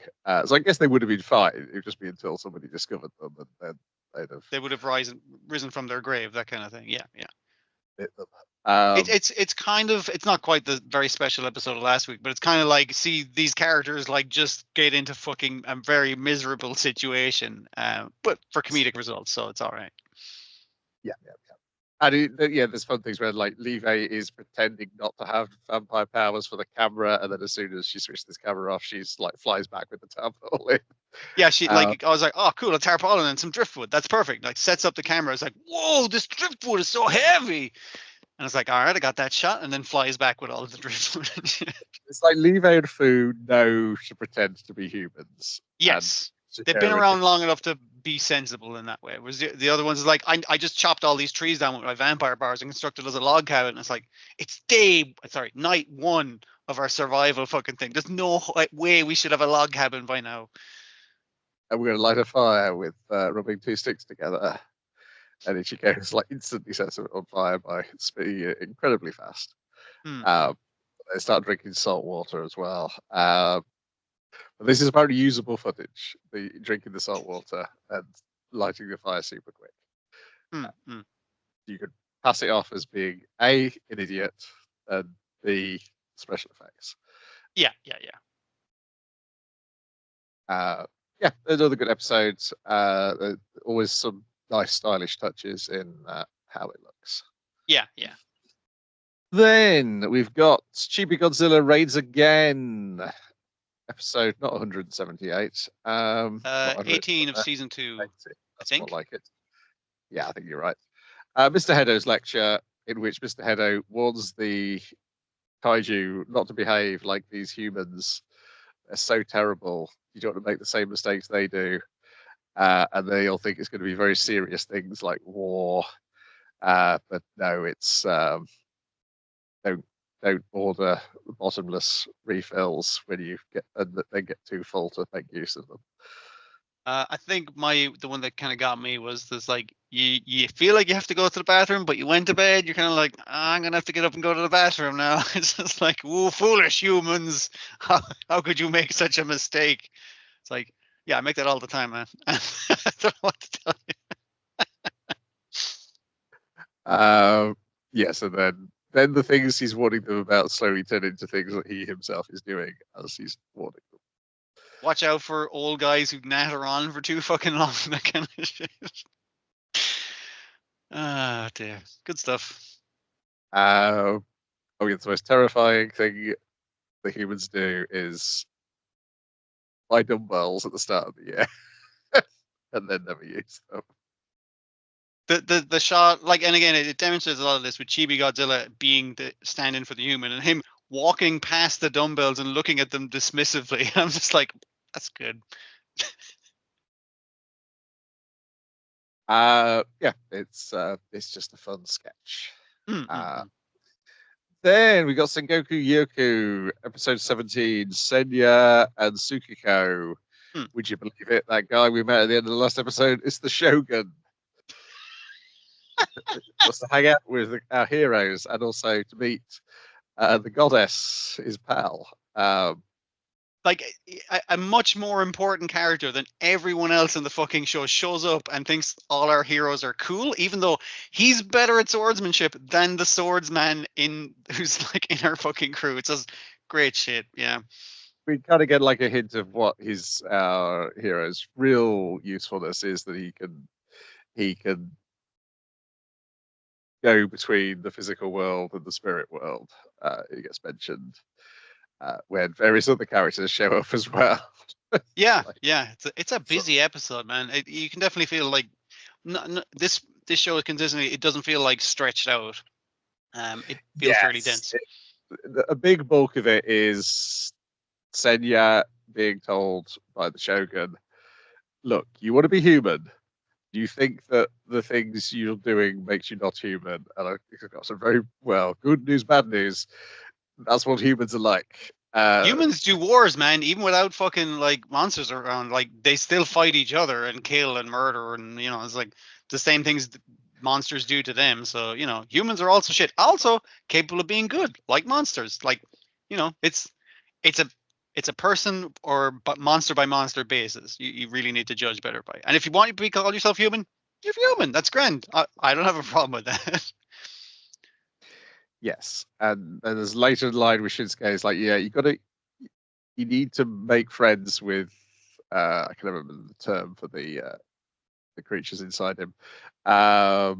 So I guess they would have been fine. It would just be until somebody discovered them, and then they'd have They would have risen from their grave, that kind of thing. Yeah, yeah. bit them. It's kind of, it's not quite the very special episode of last week, but it's kind of like, see these characters like just get into fucking a very miserable situation, but for comedic results, so it's all right. Yeah, yeah, yeah. And yeah, there's fun things where like Levi is pretending not to have vampire powers for the camera, and then as soon as she switches this camera off, she's like flies back with the tarpaulin. Yeah, she Um, like, I was like, oh cool, a tarpaulin and some driftwood, that's perfect. Like sets up the camera. It's like, whoa, this driftwood is so heavy. And it's like, all right, I got that shot, and then flies back with all of the driftwood and shit. It's like Levi and Fu know to pretend to be humans. And Yes. They've been generic. around long enough to be sensible in that way. Whereas the other ones is like, I just chopped all these trees down with my vampire bars and constructed as a log cabin. And it's like, it's night one of our survival fucking thing. There's no way we should have a log cabin by now. And we're going to light a fire with rubbing two sticks together. And Ichigo's like instantly sets it on fire by speeding it incredibly fast. They start drinking salt water as well. But this is about usable footage. The drinking the salt water and lighting the fire super quick. You could pass it off as being A, an idiot, and B, special effects. Yeah. Yeah, there's other good episodes. Always some nice stylish touches in how it looks. Yeah. Then we've got Chibi Godzilla Raids Again. Episode not 178. 18 of season 2. 80. That's I more think. like it. Yeah, I think you're right. Mr. Hedo's lecture, in which Mr. Hedo warns the kaiju not to behave like these humans. They're so terrible. You don't want to make the same mistakes they do. And they all think it's going to be very serious things like war. But no, it's don't order bottomless refills when you get and they get too full to make use of them. I think the one that kind of got me was this, like, you feel like you have to go to the bathroom, but you went to bed. You're kind of like, I'm gonna have to get up and go to the bathroom now. It's just like, whoa, foolish humans! How could you make such a mistake? It's like, yeah, I make that all the time, man. I don't know what to tell you. Yes, and then the things he's warning them about slowly turn into things that he himself is doing as he's warning them. Watch out for old guys who natter on for too fucking long. That kind of shit. Ah, dear. Good stuff. Oh, yeah, the most terrifying thing the humans do is buy dumbbells at the start of the year and then never use them. The shot, like, and again, it demonstrates a lot of this with Chibi Godzilla being the stand-in for the human, and him walking past the dumbbells and looking at them dismissively. I'm just like, that's good. Yeah, it's just a fun sketch. Mm-hmm. Then we got Sengoku Yoku, episode 17, Senya and Tsukiko. Would you believe it? That guy we met at the end of the last episode is the Shogun. Wants to hang out with our heroes and also to meet the goddess, his pal. Like, a much more important character than everyone else in the fucking show shows up and thinks all our heroes are cool, even though he's better at swordsmanship than the swordsman who's like in our fucking crew. It's just great shit. Yeah. We kind of get like a hint of what his hero's real usefulness is, that he can go between the physical world and the spirit world. It gets mentioned when various other characters show up as well. Yeah, yeah, it's a busy episode, man. You can definitely feel like this show is consistently. It doesn't feel like stretched out. It feels fairly dense. A big bulk of it is Senya being told by the Shogun, "Look, you want to be human. Do you think that the things you're doing makes you not human?" And I've got some very good news, bad news. That's what humans are like. Humans do wars, man. Even without fucking like monsters around, like they still fight each other and kill and murder, and it's like the same things monsters do to them. So humans are also shit. Also capable of being good, like monsters. Like it's a person or monster by monster basis. You really need to judge better by. And if you want to call yourself human, you're human. That's grand. I don't have a problem with that. Yes, and there's later in the line with Shinsuke, it's like, yeah, you need to make friends with I can't remember the term for the creatures inside him. They're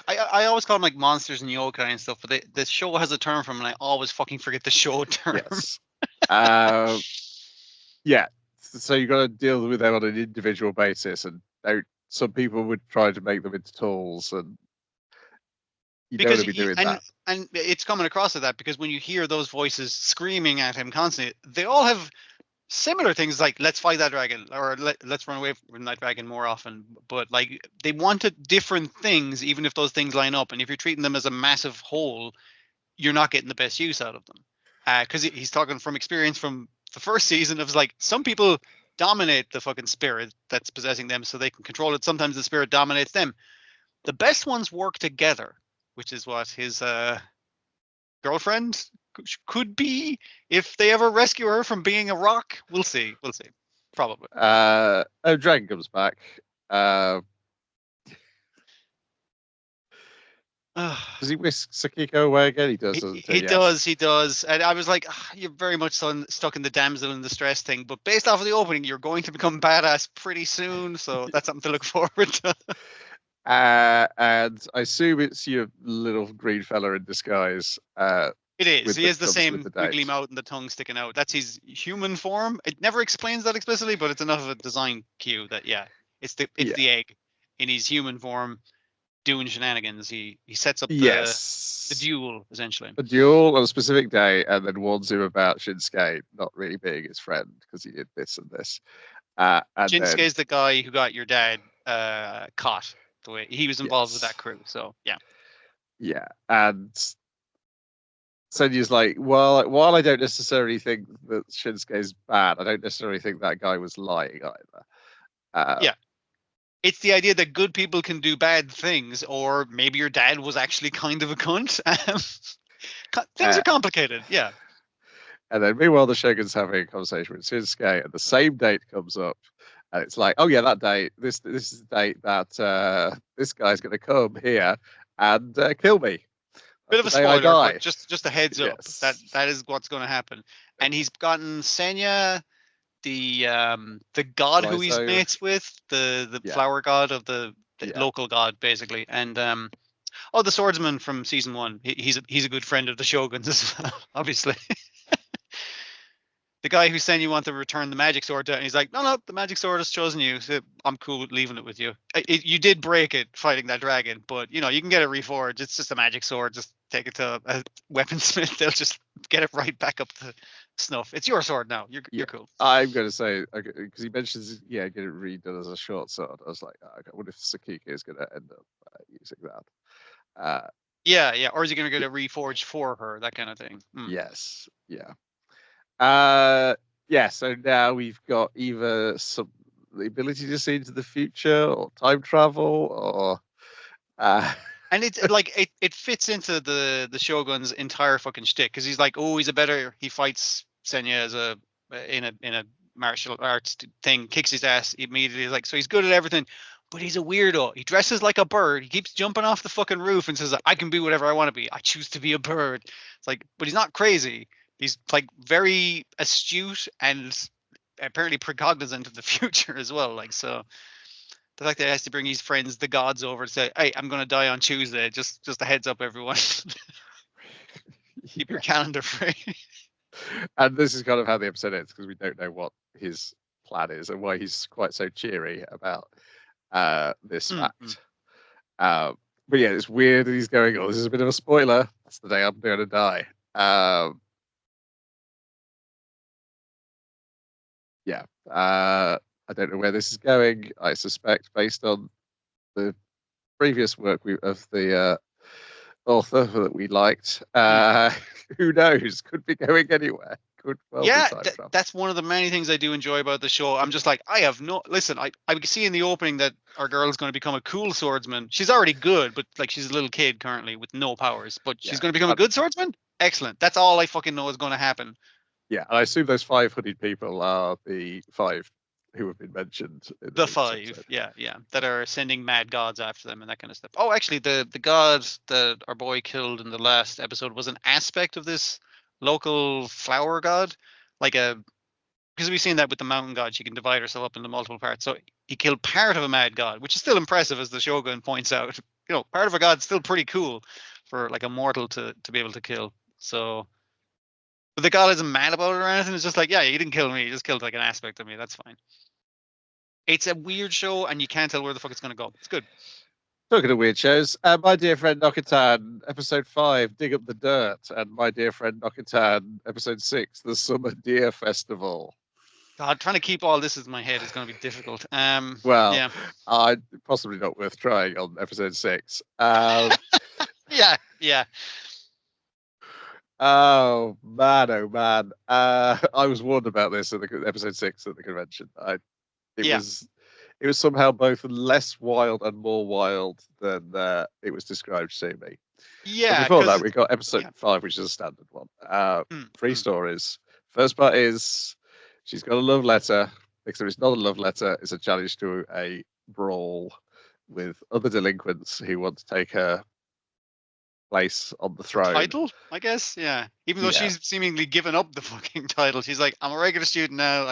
I always call them like monsters and yokai and stuff, but the show has a term for them, and I always fucking forget the show term. Yes. Yeah. So you got to deal with them on an individual basis, and some people would try to make them into tools, and You don't want because to be doing that. and it's coming across to that because when you hear those voices screaming at him constantly, they all have similar things like let's fight that dragon or let's run away from that dragon more often, but like they wanted different things even if those things line up, and if you're treating them as a massive whole, you're not getting the best use out of them. Because he's talking from experience from the first season of like some people dominate the fucking spirit that's possessing them so they can control it. Sometimes the spirit dominates them. The best ones work together, which is what his girlfriend could be if they ever rescue her from being a rock. We'll see. We'll see. Probably. Dragon comes back. Does he whisk Sakiko away again? He does, doesn't he? He Yes. does, he does. And I was like, you're very much stuck in the damsel in distress thing. But based off of the opening, you're going to become badass pretty soon. So that's something to look forward to. And I assume it's your little green fella in disguise. It is. With He the has the comes with same the wiggly date. mouth and the tongue sticking out. That's his human form. It never explains that explicitly, but it's enough of a design cue that it's Yeah. the egg in his human form doing shenanigans. He sets up the Yes. duel essentially. A duel on a specific day, and then warns him about Shinsuke not really being his friend because he did this and this. And then Shinsuke's the guy who got your dad caught. The way he was involved with yes, that crew. So yeah. yeah, and Senya's like, well, while I don't necessarily think that Shinsuke's bad, I don't necessarily think that guy was lying either. Yeah. It's the idea that good people can do bad things, or maybe your dad was actually kind of a cunt. Things Uh, are complicated. Yeah. and then meanwhile, the Shogun's having a conversation with Shinsuke, and the same date comes up. And it's like, oh yeah, that date. This is the date that this guy's going to come here and kill me. Bit That's of the a day I spoiler, but die. just a heads up Yes. that is what's going to happen. And he's gotten Senya, the god who he's Raizo. mates with, the Yeah. flower god of the Yeah. local god basically, and oh, the swordsman from season one. He's a good friend of the Shogun's as well, obviously. The guy who's saying you want to return the magic sword to, and he's like, no, the magic sword has chosen you. So I'm cool with leaving it with you. You did break it fighting that dragon, but you can get it reforged. It's just a magic sword. Just take it to a weaponsmith. They'll just get it right back up to snuff. It's your sword now. Yeah. You're cool. I'm going to say, because he mentions, yeah, get it redone as a short sword. I was like, oh, okay, what if Sakika is going to end up using that? Yeah. Or is he gonna get a reforged for her? That kind of thing. Yes. Yeah. Yeah, so now we've got either the ability to see into the future or time travel or And it's like it fits into the Shogun's entire fucking shtick because he's like, oh, he fights Senya as a in a martial arts thing, kicks his ass immediately. Like, so he's good at everything, but he's a weirdo. He dresses like a bird. He keeps jumping off the fucking roof and says, I can be whatever I want to be. I choose to be a bird. It's like, but he's not crazy. He's like very astute and apparently precognizant of the future as well. Like, so the fact that he has to bring his friends, the gods, over to say, "Hey, I'm gonna die on Tuesday. Just a heads up, everyone. Keep your yeah. calendar free." And this is kind of how the episode ends because we don't know what his plan is and why he's quite so cheery about this Mm-hmm. fact. But yeah, it's weird that he's going, oh, this is a bit of a spoiler. That's the day I'm going to die. Yeah. I don't know where this is going. I suspect, based on the previous work of the author that we liked, who knows? Could be going anywhere. Could well be Yeah, time travel. that's one of the many things I do enjoy about the show. I'm just like, I have no listen. I see in the opening that our girl is going to become a cool swordsman. She's already good, but like she's a little kid currently with no powers. But she's Yeah. going to become a good swordsman. Excellent. That's all I fucking know is going to happen. Yeah, and I assume those 5 hooded people are the 5 who have been mentioned in the The previous five, episode. yeah, that are sending mad gods after them and that kind of stuff. Oh, actually, the gods that our boy killed in the last episode was an aspect of this local flower god, like a because we've seen that with the mountain god, she can divide herself up into multiple parts. So he killed part of a mad god, which is still impressive, as the Shogun points out. Part of a god's still pretty cool for like a mortal to be able to kill. So, but the god isn't mad about it or anything. It's just like, yeah, you didn't kill me. You just killed like an aspect of me. That's fine. It's a weird show, and you can't tell where the fuck it's gonna go. It's good. Talking of weird shows, My Dear Friend Nokitan, episode 5, Dig Up the Dirt, and My Dear Friend Nokitan, episode 6, The Summer Deer Festival. God, trying to keep all this in my head is going to be difficult. Well, Yeah, possibly not worth trying on episode 6. yeah. Oh man. I was warned about this at the episode 6 at the convention. It Yeah. was it was somehow both less wild and more wild than it was described to me. But Yeah, before because that, we got episode yeah. 5, which is a standard one. Mm, Three mm. stories. First part is she's got a love letter, except it's not a love letter, it's a challenge to a brawl with other delinquents who want to take her place on the The throne. title, I guess. Yeah. Even though Yeah. she's seemingly given up the fucking title, she's like, I'm a regular student now.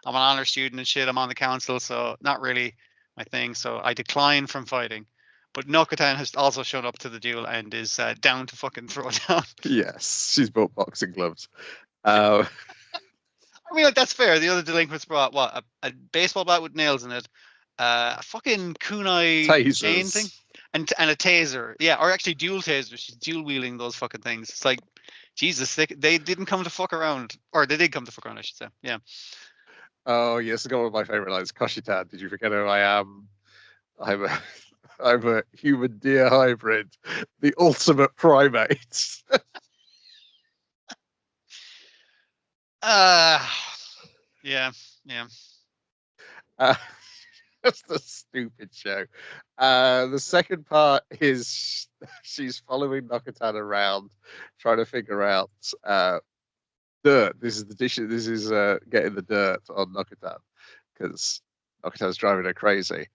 I'm an honor student and shit. I'm on the council, so not really my thing. So I decline from fighting. But Nokatan has also shown up to the duel and is down to fucking throw down. Yes. She's bought boxing gloves. Uh, I mean, like, that's fair. The other delinquents brought what, a baseball bat with nails in it, a fucking kunai chain thing, tasers. and a taser. Yeah, or actually dual tasers. She's dual wielding those fucking things. It's like, Jesus, they didn't come to fuck around, or they did come to fuck around, I should say. Yeah. Oh yes, it's got one of my favorite lines. Koshitan, did you forget who I am? I'm a I'm a human deer hybrid, the ultimate primate. Uh yeah, yeah. Uh, Just a stupid show. The second part is she's following Nakatan around, trying to figure out dirt. This is the dish. This is getting the dirt on Nakatan because Nakatan's driving her crazy.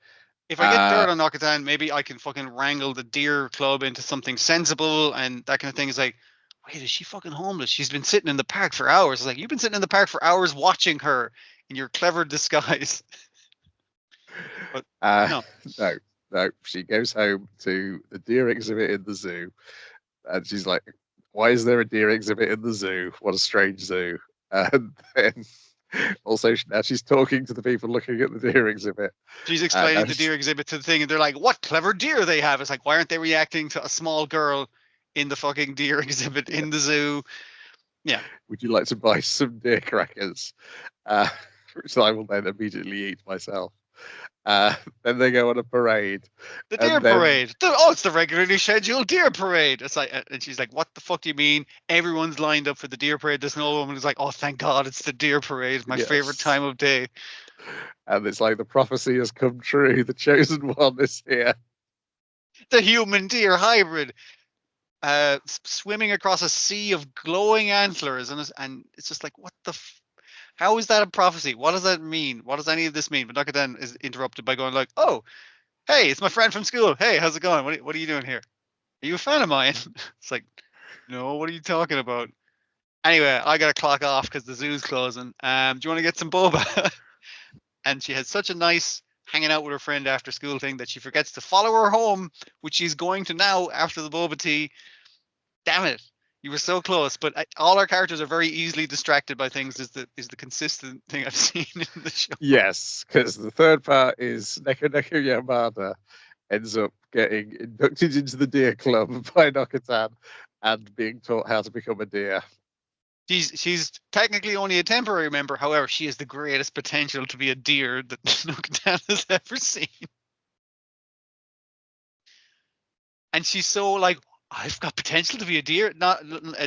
If I get Uh, dirt on Nokatan, maybe I can fucking wrangle the deer club into something sensible and that kind of thing. Is like, wait, is she fucking homeless? She's been sitting in the park for hours. It's like, you've been sitting in the park for hours watching her in your clever disguise. But uh, no. no, no. She goes home to the deer exhibit in the zoo, and she's like, "Why is there a deer exhibit in the zoo? What a strange zoo!" And then also now she's talking to the people looking at the deer exhibit. She's Now explaining the deer exhibit to the thing, and they're like, "What clever deer they have!" It's like, why aren't they reacting to a small girl in the fucking deer exhibit yeah. in the zoo? Yeah, Would you like to buy some deer crackers? Uh, which I will then immediately eat myself. Then they go on a parade, the deer and then parade. Oh, it's the regularly scheduled deer parade. It's like, and she's like, "What the fuck do you mean? Everyone's lined up for the deer parade." This old woman is like, "Oh, thank God, it's the deer parade. My favorite yes, time of day." and it's like the prophecy has come true. The chosen one is here. The human deer hybrid, swimming across a sea of glowing antlers, and it's just like, what the. How is that a prophecy? What does that mean? What does any of this mean? But Nakadan is interrupted by going like, "Oh, hey, it's my friend from school. Hey, how's it going? What are you doing here? Are you a fan of mine?" It's like, no, what are you talking about? Anyway, I gotta clock off because the zoo's closing. Do you want to get some boba? And she has such a nice hanging out with her friend after school thing that she forgets to follow her home, which she's going to now after the boba tea. Damn it. You were so close, but all our characters are very easily distracted by things. Is the consistent thing I've seen in the show. Yes, because the third part is Neko Neko Yamada ends up getting inducted into the deer club by Nokatan and being taught how to become a deer. She's technically only a temporary member. However, she has the greatest potential to be a deer that Nokatan has ever seen. And she's so like, I've got potential to be a deer. Not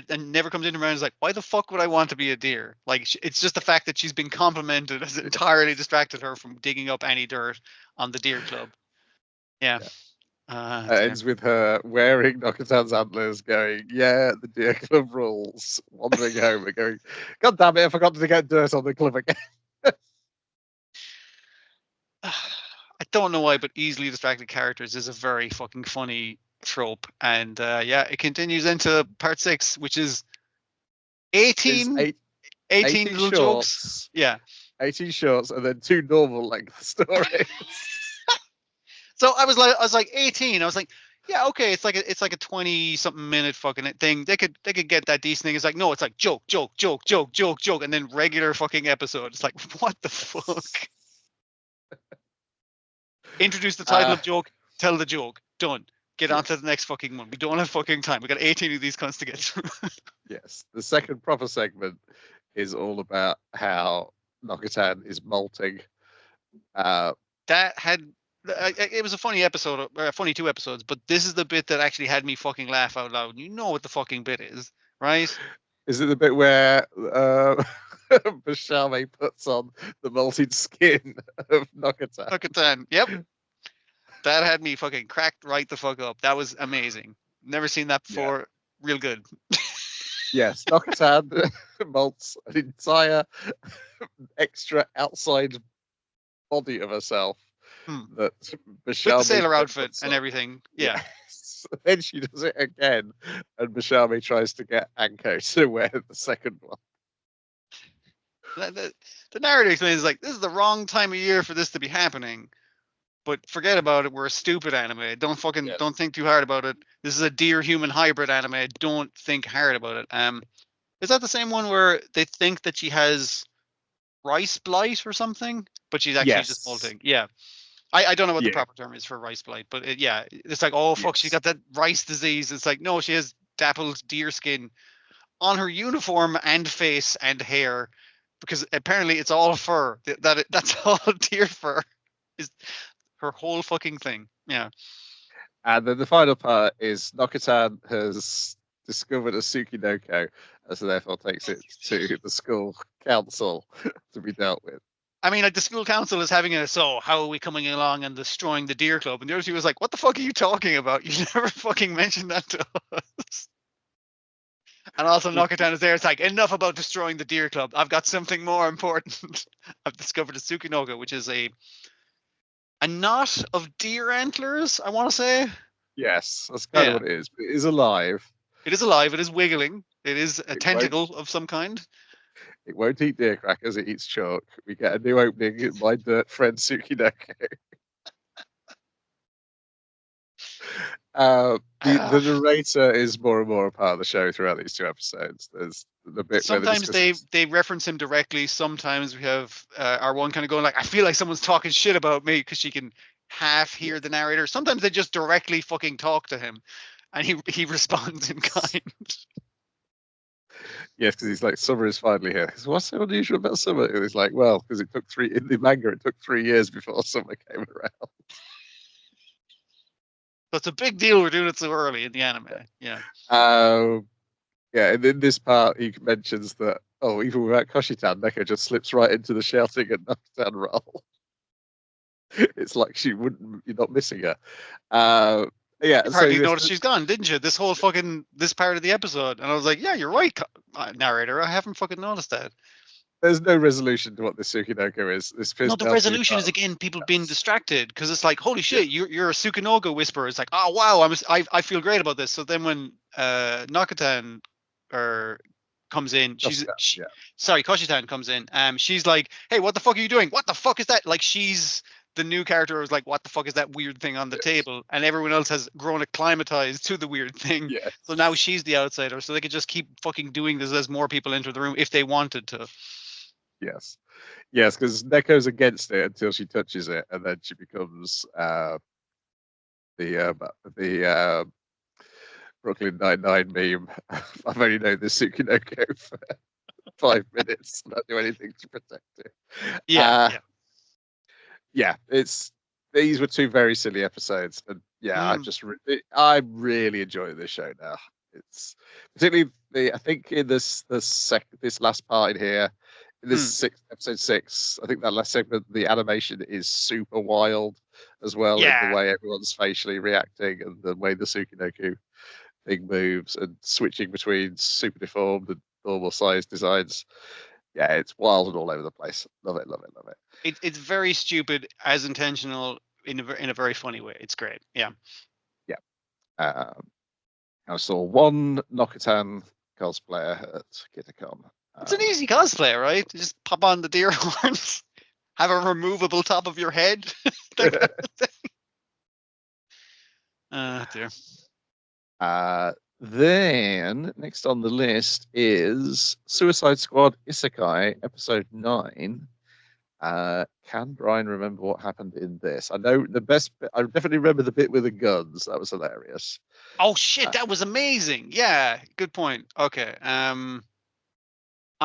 and never comes into her mind is like, why the fuck would I want to be a deer? Like, it's just the fact that she's been complimented has entirely distracted her from digging up any dirt on the deer club. Yeah. Yeah. It Dear. ends with her wearing Nokatan's antlers, going, "Yeah, the deer club rules." Wandering home and going, "God damn it! I forgot to get dirt on the club again." I don't know why, but easily distracted characters is a very fucking funny trope. And yeah, it continues into part 6, which is There's 18, 18 18 little jokes. shorts, Yeah. 18 shorts, and then 2 normal length stories. So I was like 18. I was like, yeah, okay, it's like a 20 something minute fucking thing. They could get that decent thing. It's like, no, it's like joke, joke, joke, joke, joke, joke, and then regular fucking episode. It's like, what the fuck? Introduce the title uh, of joke, tell the joke, done. Get on to Yes. the next fucking one. We don't have fucking time. We got 18 of these cunts to get through. Yes. The second proper segment is all about how Nokatan is molting. That had it was a funny episode, or funny 2 episodes, but this is the bit that actually had me fucking laugh out loud. You know what the fucking bit is, right? Is it the bit where Bashalme puts on the molted skin of Nokatan? Nokatan. Yep. That had me fucking cracked right the fuck up. That was amazing. Never seen that Yeah. before. Real good. Yes, Nokatan molts an entire extra outside body of herself that With the Bashalme sailor then outfit puts and on. everything. Yeah. Yes. Then she does it again, and Bashalme tries to get Anko to wear the second one. The narrator explains like this is the wrong time of year for this to be happening. But forget about it. We're a stupid anime. Don't think too hard about it. This is a deer human hybrid anime. Don't think hard about it. Is that the same one where they think that she has rice blight or something, but she's actually just Yes. molting? Yeah. I don't know what the Yeah. proper term is for rice blight, but yeah, it's like, oh fuck, she Yes. got that rice disease. It's like, no, she has dappled deer skin on her uniform and face and hair, because apparently it's all fur. That's all deer fur is her whole fucking thing. Yeah. And then the final part is Nokatan has discovered a Tsukinoko, and so therefore takes it to the school council to be dealt with. I mean, like the school council is having a so how are we coming along and destroying the deer club? And the other two was like, what the fuck are you talking about? You never fucking mentioned that to us. And also Nokatan is there. It's like, enough about destroying the deer club. I've got something more important. I've discovered a Tsukinoko, which is a knot of deer antlers, I want to say. Yes, that's kind of Yeah. what it is. But it is alive. It is alive. It is wiggling. It is a It won't. tentacle of some kind. It won't eat deer crackers. It eats chalk. We get a new opening in my dirt friend Tsukinoko. The narrator is more and more a part of the show throughout these 2 episodes. There's the bit where they're Sometimes discussing. they reference him directly. Sometimes we have our one kind of going like, I feel like someone's talking shit about me, because she can half hear the narrator. Sometimes they just directly fucking talk to him, and he responds in kind. Yes, because he's like, summer is finally here. So what's so unusual about summer? And he's like, well, because it took in the manga, it took 3 years before summer came around. So it's a big deal we're doing it so early in the anime. Yeah. Yeah, and in this part, he mentions that, oh, even without Koshitan, Neko just slips right into the shouting and knockdown roll. It's like you're not missing her. Yeah, You so hardly noticed she's gone, didn't you? This whole fucking this part of the episode, and I was like, yeah, you're right, narrator. I haven't fucking noticed that. there's no resolution to what this Tsukinoko is. This No, the personality is resolution is again people being yes. distracted, because it's like, holy Yeah. shit, you're a Tsukunoga whisperer. It's like, oh wow, I feel great about this. So then when Nakatan or comes in, Yeah. sorry, Koshitan comes in, she's like, hey, what the fuck are you doing? What the fuck is that? Like, she's the new character who's like, what the fuck is that weird thing on the table? And everyone else has grown acclimatized to the weird thing. Yeah. So now she's the outsider. So they could just keep fucking doing this as more people enter the room if they wanted to. Yes. Yes, because Neko's against it until she touches it, and then she becomes the Brooklyn Nine-Nine meme. I've only known this Tsukinoko for 5 minutes, not do anything to protect it. Yeah. Yeah, these were 2 very silly episodes, and yeah, I'm really enjoying this show now. It's particularly I think in this last part in here, in this episode 6, I think that last segment, the animation is super wild as well, in the way everyone's facially reacting and the way the Tsukinoko thing moves and switching between super deformed and normal size designs. Yeah, it's wild and all over the place. Love it, love it, love it. It's very stupid as intentional in a very funny way. It's great. Yeah. I saw one Nokatan cosplayer at Kitakon. It's an easy cosplay, right? You just pop on the deer horns, have a removable top of your head. That kind of thing. Dear. Then next on the list is Suicide Squad Isekai episode 9. Can Brian remember what happened in this? I know the best bit, I definitely remember the bit with the guns. That was hilarious. Oh shit, Uh, that was amazing. Yeah, good point. Okay. I'm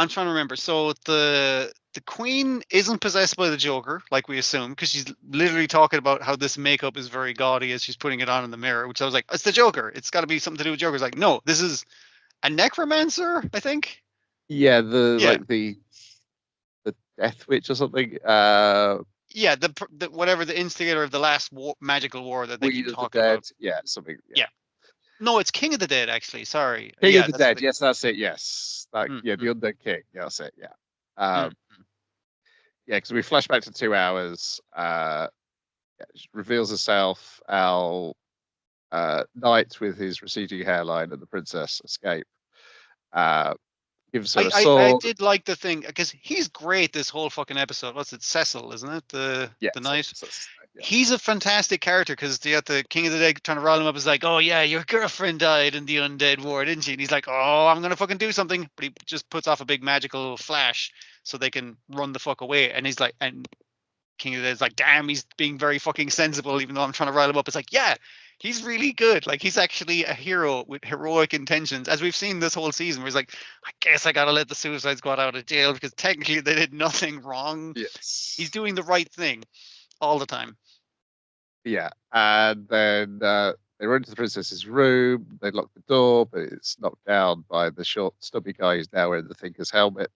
trying to remember. So the queen isn't possessed by the Joker, like we assume, because she's literally talking about how this makeup is very gaudy as she's putting it on in the mirror, which I was like, it's the Joker. It's got to be something to do with Joker. It's like, no, this is a necromancer, I think. yeah, the Yeah. like the Death Witch or something. Yeah, the whatever the instigator of the last magical war that they Queen keep of the talking Dead. about. Yeah, something. Yeah, Yeah. No, it's King of the Dead actually. Sorry. King of Yeah, the that's Dead. the Yes, that's it. Yes, like mm, yeah, the mm, Undead King. Yeah, that's it. Yeah, mm. yeah, because we flash back to 2 hours. Yeah, she reveals herself. Our knight with his receding hairline and the princess escape. Uh, gives her a I sword. did like the thing because he's great this whole fucking episode. What's it, Cecil, isn't it? Yeah, The knight. yeah. He's a fantastic character because the King of the Dead trying to rile him up is like, oh yeah, your girlfriend died in the undead war, didn't she? And he's like, oh, I'm gonna fucking do something, but he just puts off a big magical flash so they can run the fuck away. And he's like, and King of the Dead's like, damn, he's being very fucking sensible, even though I'm trying to rile him up. It's like, yeah, he's really good. Like he's actually a hero with heroic intentions, as we've seen this whole season. Where he's like, I guess I gotta let the Suicide Squad out of jail because technically they did nothing wrong. He's Yes. doing the right thing all the time. Yeah, and then they run to the princess's room. They lock the door, but it's knocked down by the short, stubby guy who's now wearing the Thinker's helmet.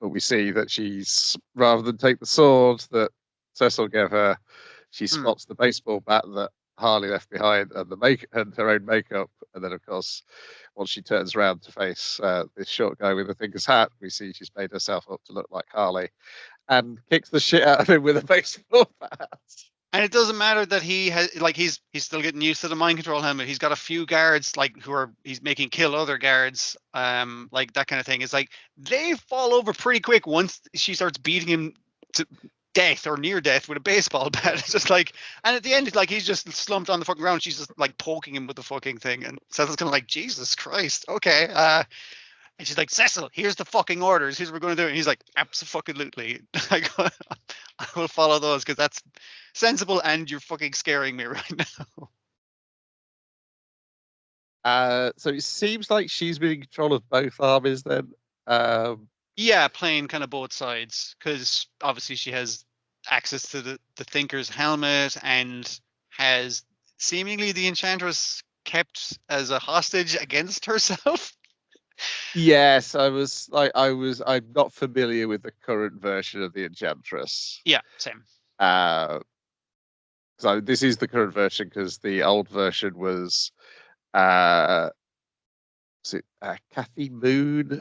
But we see that she's, rather than take the sword that Cecil gave her, she Mm. spots the baseball bat that Harley left behind and and her own makeup. And then, of course, once she turns around to face this short guy with the Thinker's hat, we see she's made herself up to look like Harley and kicks the shit out of him with a baseball bat. And it doesn't matter that he has like he's still getting used to the mind control helmet. He's got a few guards like who are he's making kill other guards, like that kind of thing. It's like they fall over pretty quick once she starts beating him to death or near death with a baseball bat. It's just like, and at the end, it's like he's just slumped on the fucking ground. She's just like poking him with the fucking thing, and Cecil's kind of like, Jesus Christ, okay. And she's like, Cecil, here's the fucking orders. Here's what we're going to do. And he's like, absolutely. Like, I will follow those because that's sensible and you're fucking scaring me right now. So it seems like she's been in control of both armies then. Yeah, playing kind of both sides because obviously she has access to the Thinker's helmet and has seemingly the Enchantress kept as a hostage against herself. Yes, I'm not familiar with the current version of the Enchantress. Yeah, same. Uh, so this is the current version because the old version uh, was it Kathy Moon?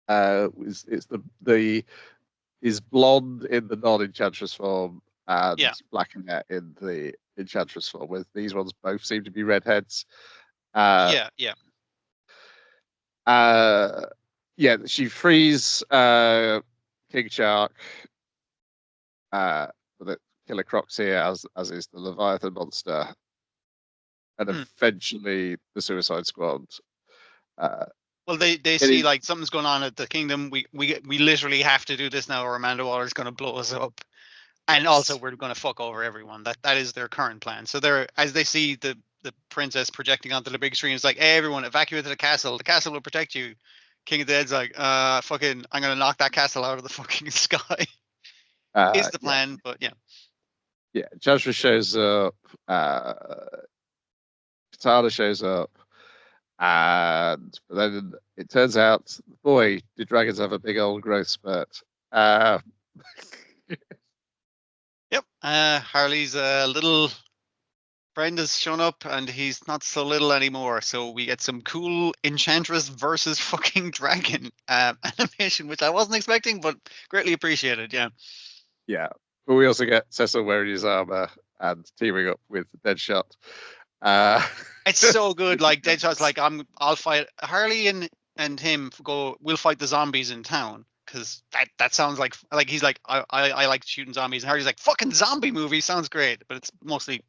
It's the is blonde in the non-Enchantress form and Yeah, blackened in the Enchantress form. With these ones both seem to be redheads. Uh, yeah. uh, yeah, she frees King Shark with a Killer Crocs here, as is the Leviathan monster, and Hmm. eventually the Suicide Squad. Uh, Well, they it see is like something's going on at the kingdom. We literally have to do this now, or Amanda Waller's going to blow us up, and also yes, we're going to fuck over everyone. That is their current plan. So they're as they see the princess projecting onto the big screen, it's like, hey, everyone, evacuate to the castle. The castle will protect you. King of the Dead's like, fucking, I'm gonna knock that castle out of the fucking sky. Is the yeah, plan, but yeah. yeah. Jasra shows up. Katana shows up. And but then it turns out, boy, did dragons have a big old growth spurt. Uh, Yep. Harley's little friend has shown up and he's not so little anymore. So we get some cool Enchantress versus fucking dragon animation, which I wasn't expecting, but greatly appreciated. Yeah. yeah, but we also get Cecil wearing his armor and teaming up with Deadshot. Uh, It's so good. Like Deadshot's like, I'll fight Harley and him go. We'll fight the zombies in town because that sounds like he's like I like shooting zombies and Harley's like fucking zombie movie sounds great, but it's mostly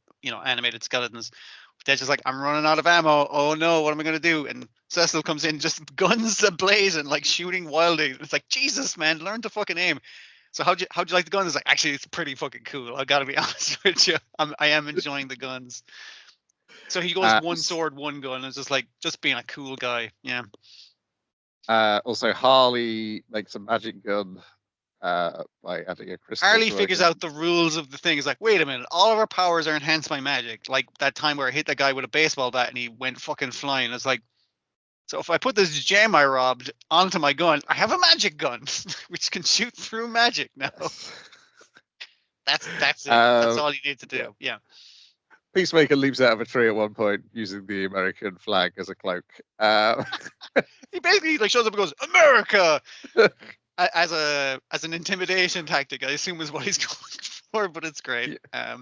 animated skeletons. Deadshot's like, I'm running out of ammo. Oh no, what am I gonna do? And Cecil comes in just guns ablaze and like shooting wildly. It's like, Jesus man, learn to fucking aim. So how'd you like the guns? It's like, actually, it's pretty fucking cool. I gotta be honest with you. I am enjoying the guns. So he goes one s- sword, one gun. It's just like just being a cool guy. Yeah. Also, Harley makes a magic gun by adding a crystal Harley to her figures gun. out the rules of the thing. It's like, wait a minute, all of our powers are enhanced by magic. Like that time where I hit that guy with a baseball bat and he went fucking flying. It's like, so if I put this gem I robbed onto my gun, I have a magic gun which can shoot through magic now. Yes. That's it. That's all you need to Yeah. do. Yeah. Peacemaker leaps out of a tree at one point using the American flag as a cloak. He basically like shows up and goes, America, as an intimidation tactic. I assume is what he's going for, but it's great. Yeah.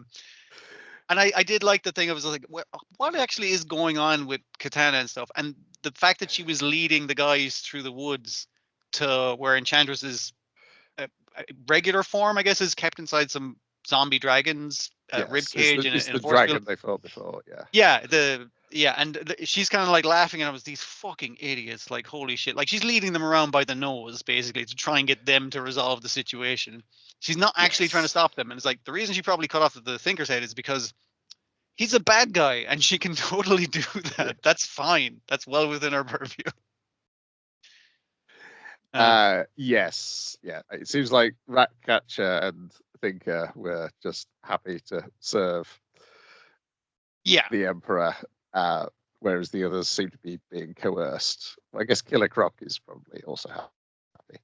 And I did like the thing. I was like, what actually is going on with Katana and stuff? And the fact that she was leading the guys through the woods to where Enchantress's regular form, I guess, is kept inside some zombie dragon's rib Yes, cage it's in a the force field. dragon they fought before. Yeah. Yeah, and she's kind of like laughing, and I was these fucking idiots. Like, holy shit! Like, she's leading them around by the nose, basically, to try and get them to resolve the situation. She's not actually trying to Yes. stop them, and it's like the reason she probably cut off the Thinker's head is because he's a bad guy, and she can totally do Yeah. that. That's fine. That's well within her purview. Yes. Yeah. It seems like Ratcatcher and Thinker were just happy to serve Yeah, the Emperor, whereas the others seem to be being coerced. I guess Killer Croc is probably also happy.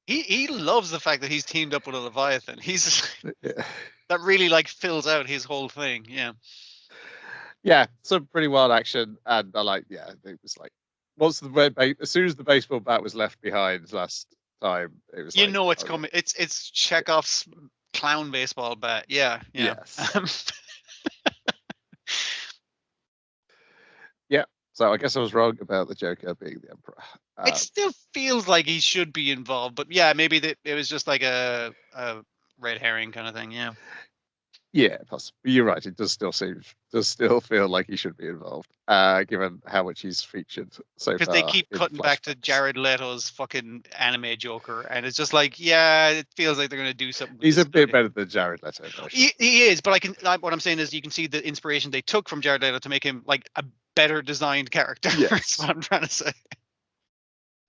he loves the fact that he's teamed up with a Leviathan. He's Yeah. that really like fills out his whole thing. Yeah. Yeah, some pretty wild action, and I like. Yeah, it was like once as soon as the baseball bat was left behind last time, it was You like, know it's oh yeah, coming. It's Chekhov's clown baseball bat. Yeah, yeah. yes, yeah. So I guess I was wrong about the Joker being the Emperor. It still feels like he should be involved, but yeah, maybe that it was just like a red herring kind of thing. Yeah, Yeah, possibly. You're right. It does still feel like he should be involved, given how much he's featured so because they far keep in cutting back to flashbacks. Jared Leto's fucking anime Joker, and it's just like, yeah, it feels like they're gonna do something with He's this a bit guy. better than Jared Leto version. He is, but what I'm saying is you can see the inspiration they took from Jared Leto to make him like a better designed character. That's Yes. what I'm trying to say.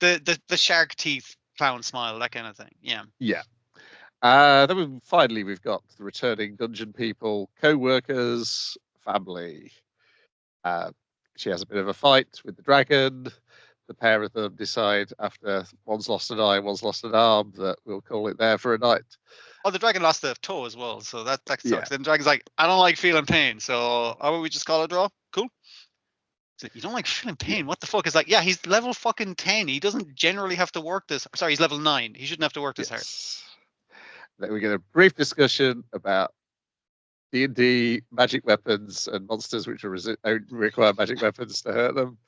The shark teeth clown smile, that kind of thing. Yeah. Yeah. Finally we've got the returning dungeon people, co-workers, family. Uh, she has a bit of a fight with the dragon. The pair of them decide after one's lost an eye, one's lost an arm, that we'll call it there for a night. Oh, the dragon lost a toe as well, so that Yeah. sucks. Then the dragon's like, I don't like feeling pain, so how about we just call it a draw? Cool. So you don't like feeling Yeah. pain? What the fuck? Is like, yeah, he's level fucking 10. He doesn't generally have to work this. Sorry, he's level 9. He shouldn't have to work this hard. Yes. Then we get a brief discussion about D&D magic weapons and monsters which require magic weapons to hurt them.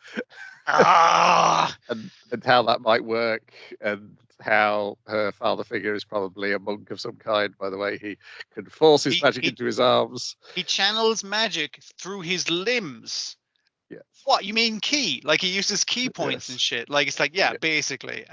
Ah, and how that might work, and how her father figure is probably a monk of some kind, by the way he can force his magic he into his arms. he channels magic through his limbs. Yes. What you mean key? Like he uses key points and Yes. shit. Like it's like, yeah, Yeah. basically.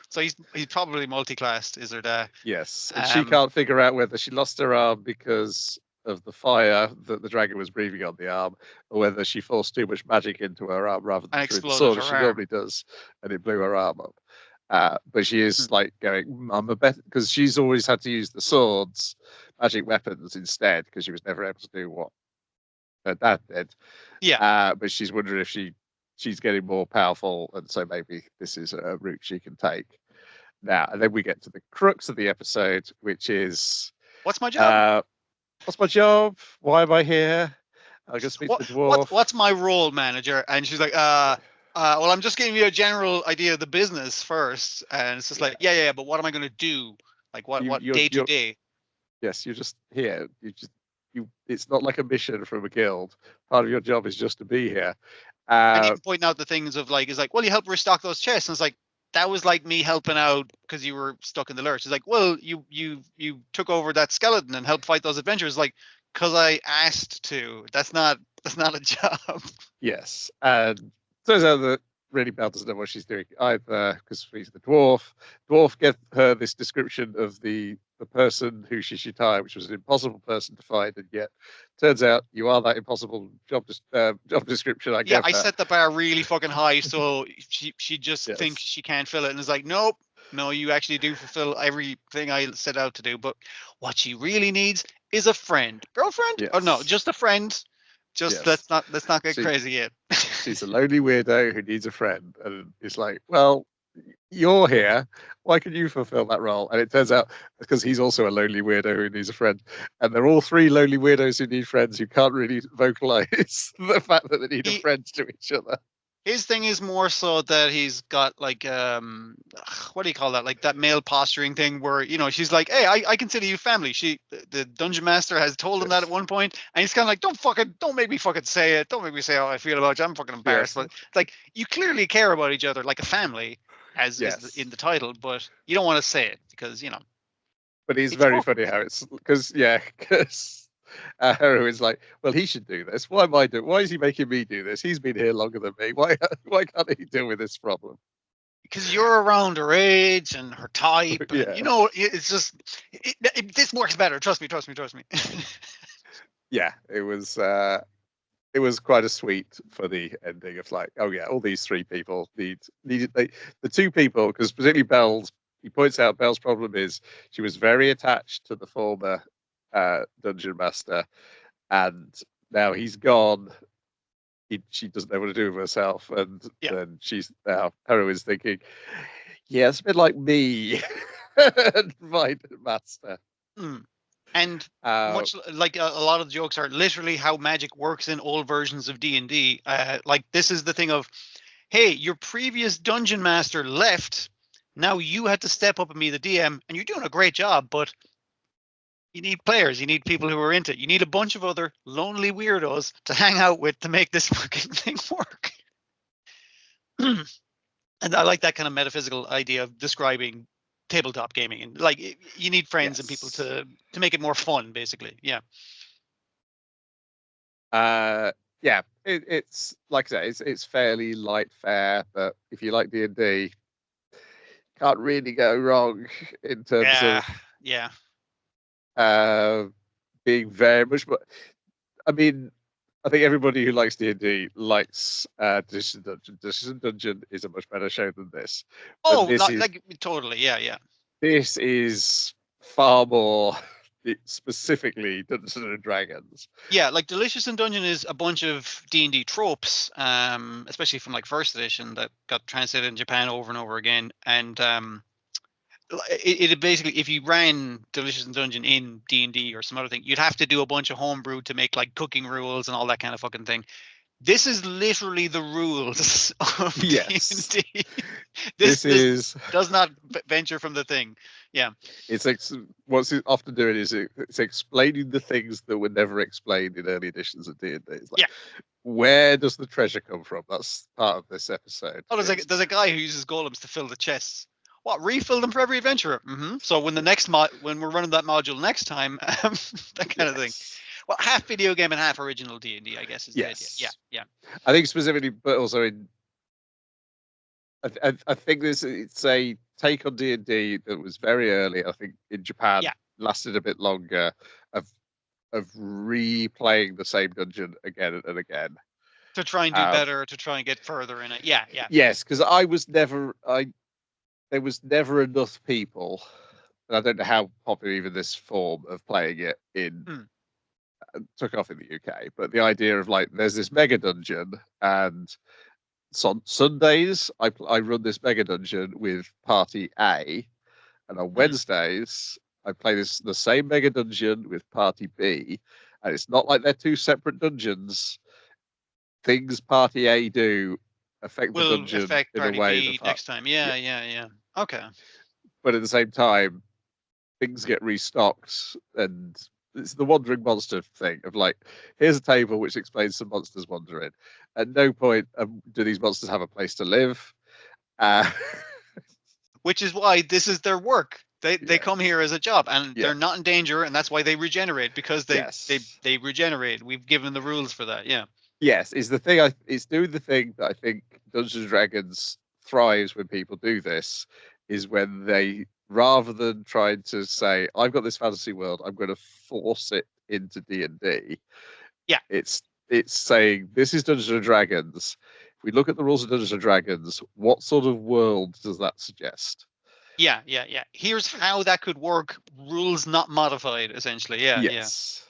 So he's probably multi-classed, is there that? Yes. And she can't figure out whether she lost her arm because of the fire that the dragon was breathing on the arm, or whether she forced too much magic into her arm rather than And through the exploded sword her as she arm. normally does, and it blew her arm up. But she is like going, I'm a better, because she's always had to use the swords, magic weapons instead, because she was never able to do what her dad did. Yeah. But she's wondering if she's getting more powerful, and so maybe this is a route she can take. Now, and then we get to the crux of the episode, which is What's my job? what's my job? Why am I here? I can speak to the dwarf. What's my role, manager? And she's like, well, I'm just giving you a general idea of the business first. And it's just like, yeah, but what am I going to do? Like what day to day? Yes, you're just here. It's not like a mission from a guild. Part of your job is just to be here. And even pointing out the things of like, is like, well, you helped restock those chests. And it's like, that was like me helping out because you were stuck in the lurch. It's like, well, you took over that skeleton and helped fight those adventures. Like, because I asked to. That's not a job. Yes, and turns out that really Belle doesn't know what she's doing either because she's the dwarf. Dwarf gave her this description of the person who she should hire, which was an impossible person to find, and yet turns out you are that impossible job description I Yeah, gave I her. set the bar really fucking high, so she just thinks Yes, she can't fill it, and is like, nope, no, you actually do fulfill everything I set out to do. But what she really needs is a friend, girlfriend, or no, yes, just a friend. Just yes. let's not get She crazy yet. she's a lonely weirdo who needs a friend, and it's like, well, you're here. Why can you fulfill that role? And it turns out because he's also a lonely weirdo who needs a friend, and they're all three lonely weirdos who need friends who can't really vocalize the fact that they need a He friend to each other. His thing is more so that he's got like what do you call that? Like that male posturing thing where, you know, she's like, hey, I consider you family. The dungeon master has told him that at Yes, one point, and he's kind of like, don't make me fucking say it. Don't make me say how I feel about you. I'm fucking embarrassed. yes, But it's like you clearly care about each other like a family, as is yes. in the title, but you don't want to say it because, you know, But it's it's very awkward. funny how it's because because heroine's like, well, he should do this. Why am I doing? Why is he making me do this? He's been here longer than me. Why why can't he deal with this problem? Because you're around her age and her type, and Yeah, you know, it's just this works better. Trust me, trust me, trust me. yeah. It was quite a sweet, funny ending of like, oh yeah, all these three people needed the two people because particularly Belle's. He points out Belle's problem is she was very attached to the former dungeon master, and now he's gone. She doesn't know what to do with herself, and Yeah. then she's now heroine's thinking, yeah, it's a bit like me, my master. Mm. And Uh, much like a lot of the jokes are literally how magic works in all versions of D&D. Like this is the thing of, hey, your previous dungeon master left. Now you had to step up and be the DM, and you're doing a great job. But you need players. You need people who are into it. You need a bunch of other lonely weirdos to hang out with to make this fucking thing work. And I like that kind of metaphysical idea of describing tabletop gaming, and like you need friends and people yes. to make it more fun, basically. Yeah. Yeah, it's like I say, it's fairly light fare, but if you like D&D, can't really go wrong in terms Yeah, of yeah. uh, being very much. But I mean, I think everybody who likes D&D likes Decision Dungeon. Decision Dungeon is a much better show than this, but Oh, like totally. Yeah, yeah. this is far more specifically Dungeons and Dragons. Yeah, like Delicious in Dungeon is a bunch of D&D tropes, especially from like first edition that got translated in Japan over and over again. And it basically, if you ran Delicious in Dungeon in D&D or some other thing, you'd have to do a bunch of homebrew to make like cooking rules and all that kind of fucking thing. This is literally the rules of Yes, D&D. this This is. does not venture from the thing. Yeah. It's like what's it often doing is it's explaining the things that were never explained in early editions of D&D. It's like, Yeah. where does the treasure come from? That's part of this episode. Oh, Is there's a guy who uses golems to fill the chests. What, refill them for every adventurer? So when when we're running that module next time, that kind of thing. yes, Well, half video game and half original D&D, I guess, is the idea. Yeah, yes. yeah. I think specifically, but also in I think this it's a take on D&D that was very early. I think in Japan Yeah, lasted a bit longer of replaying the same dungeon again and again. to try and do Uh, better, to try and get further in it. Yeah, yeah. yes, because I was never I there was never enough people, and I don't know how popular even this form of playing it in Mm. took off in the UK. But the idea of like there's this mega dungeon, and on Sundays I run this mega dungeon with party A, and on Mm. Wednesdays I play the same mega dungeon with party B, and it's not like they're two separate dungeons. Things party A do affect the Will dungeon affect in a party way that B next time. Yeah, yeah, yeah. Okay. but at the same time, things get restocked, and it's the wandering monster thing of like, here's a table which explains some monsters wandering. At no point do these monsters have a place to live. Uh, Which is why this is their work. They yeah, come here as a job, and yeah, they're not in danger, and that's why they regenerate, because yes. they regenerate. We've given the rules for that. Yeah. Yes, is the thing. It's doing the thing that I think Dungeons and Dragons thrives when people do this. Is when they, rather than trying to say, "I've got this fantasy world, I'm going to force it into D&D," Yeah, it's it's saying this is Dungeons and Dragons. If we look at the rules of Dungeons and Dragons, what sort of world does that suggest? yeah. Here's how that could work. Rules not modified, essentially. Yeah. Yes.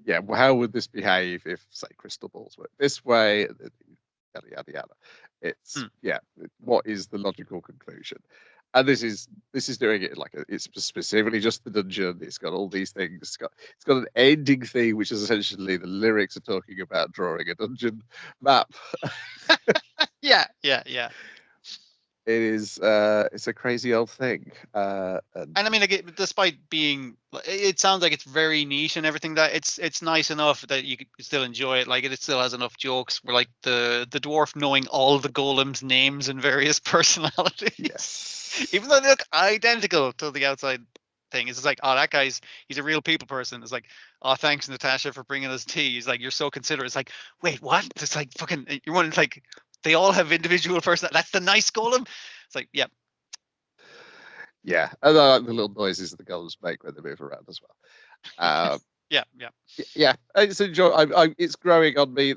Yeah. Well, how would this behave if, say, crystal balls work this way? Yada yada yada. It's, Hmm. yeah. What is the logical conclusion? And this is doing it like it's specifically just the dungeon. It's got all these things. It's got an ending theme, which is essentially the lyrics are talking about drawing a dungeon map. Yeah. It's a crazy old thing. And And I mean, like, despite being, it sounds like it's very niche and everything. That it's nice enough that you could still enjoy it. Like it still has enough jokes. Where like the dwarf knowing all the golems' names and various personalities, yes. even though they look identical to the outside thing. It's just like, oh, that guy's he's a real people person. It's like, oh, thanks Natasha for bringing us tea. He's like, you're so considerate. It's like, wait, what? It's like fucking. You want like they all have individual person. That's the nice golem. It's like, yeah, Yeah, and I like the little noises the golems make when they move around as well. Um, yeah. yeah, it's it's growing on me.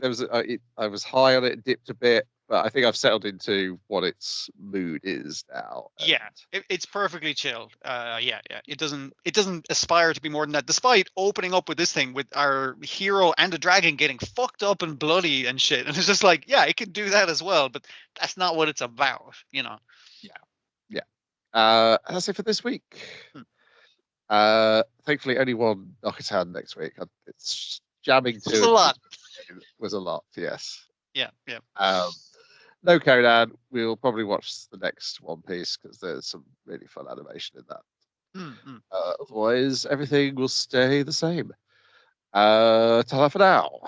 I was high on it, dipped a bit, but I think I've settled into what its mood is now. And Yeah, it's perfectly chilled. Yeah. It doesn't aspire to be more than that. Despite opening up with this thing with our hero and a dragon getting fucked up and bloody and shit, and it's just like, yeah, it can do that as well, but that's not what it's about, you know. yeah, yeah. That's it for this week. Hmm. Thankfully, only one Knockatown next week. It's jamming It's two a in lot. between was a lot. Yes. Yeah. Um, no Conan. We'll probably watch the next One Piece because there's some really fun animation in that. Mm. Otherwise, everything will stay the same. Ta for now.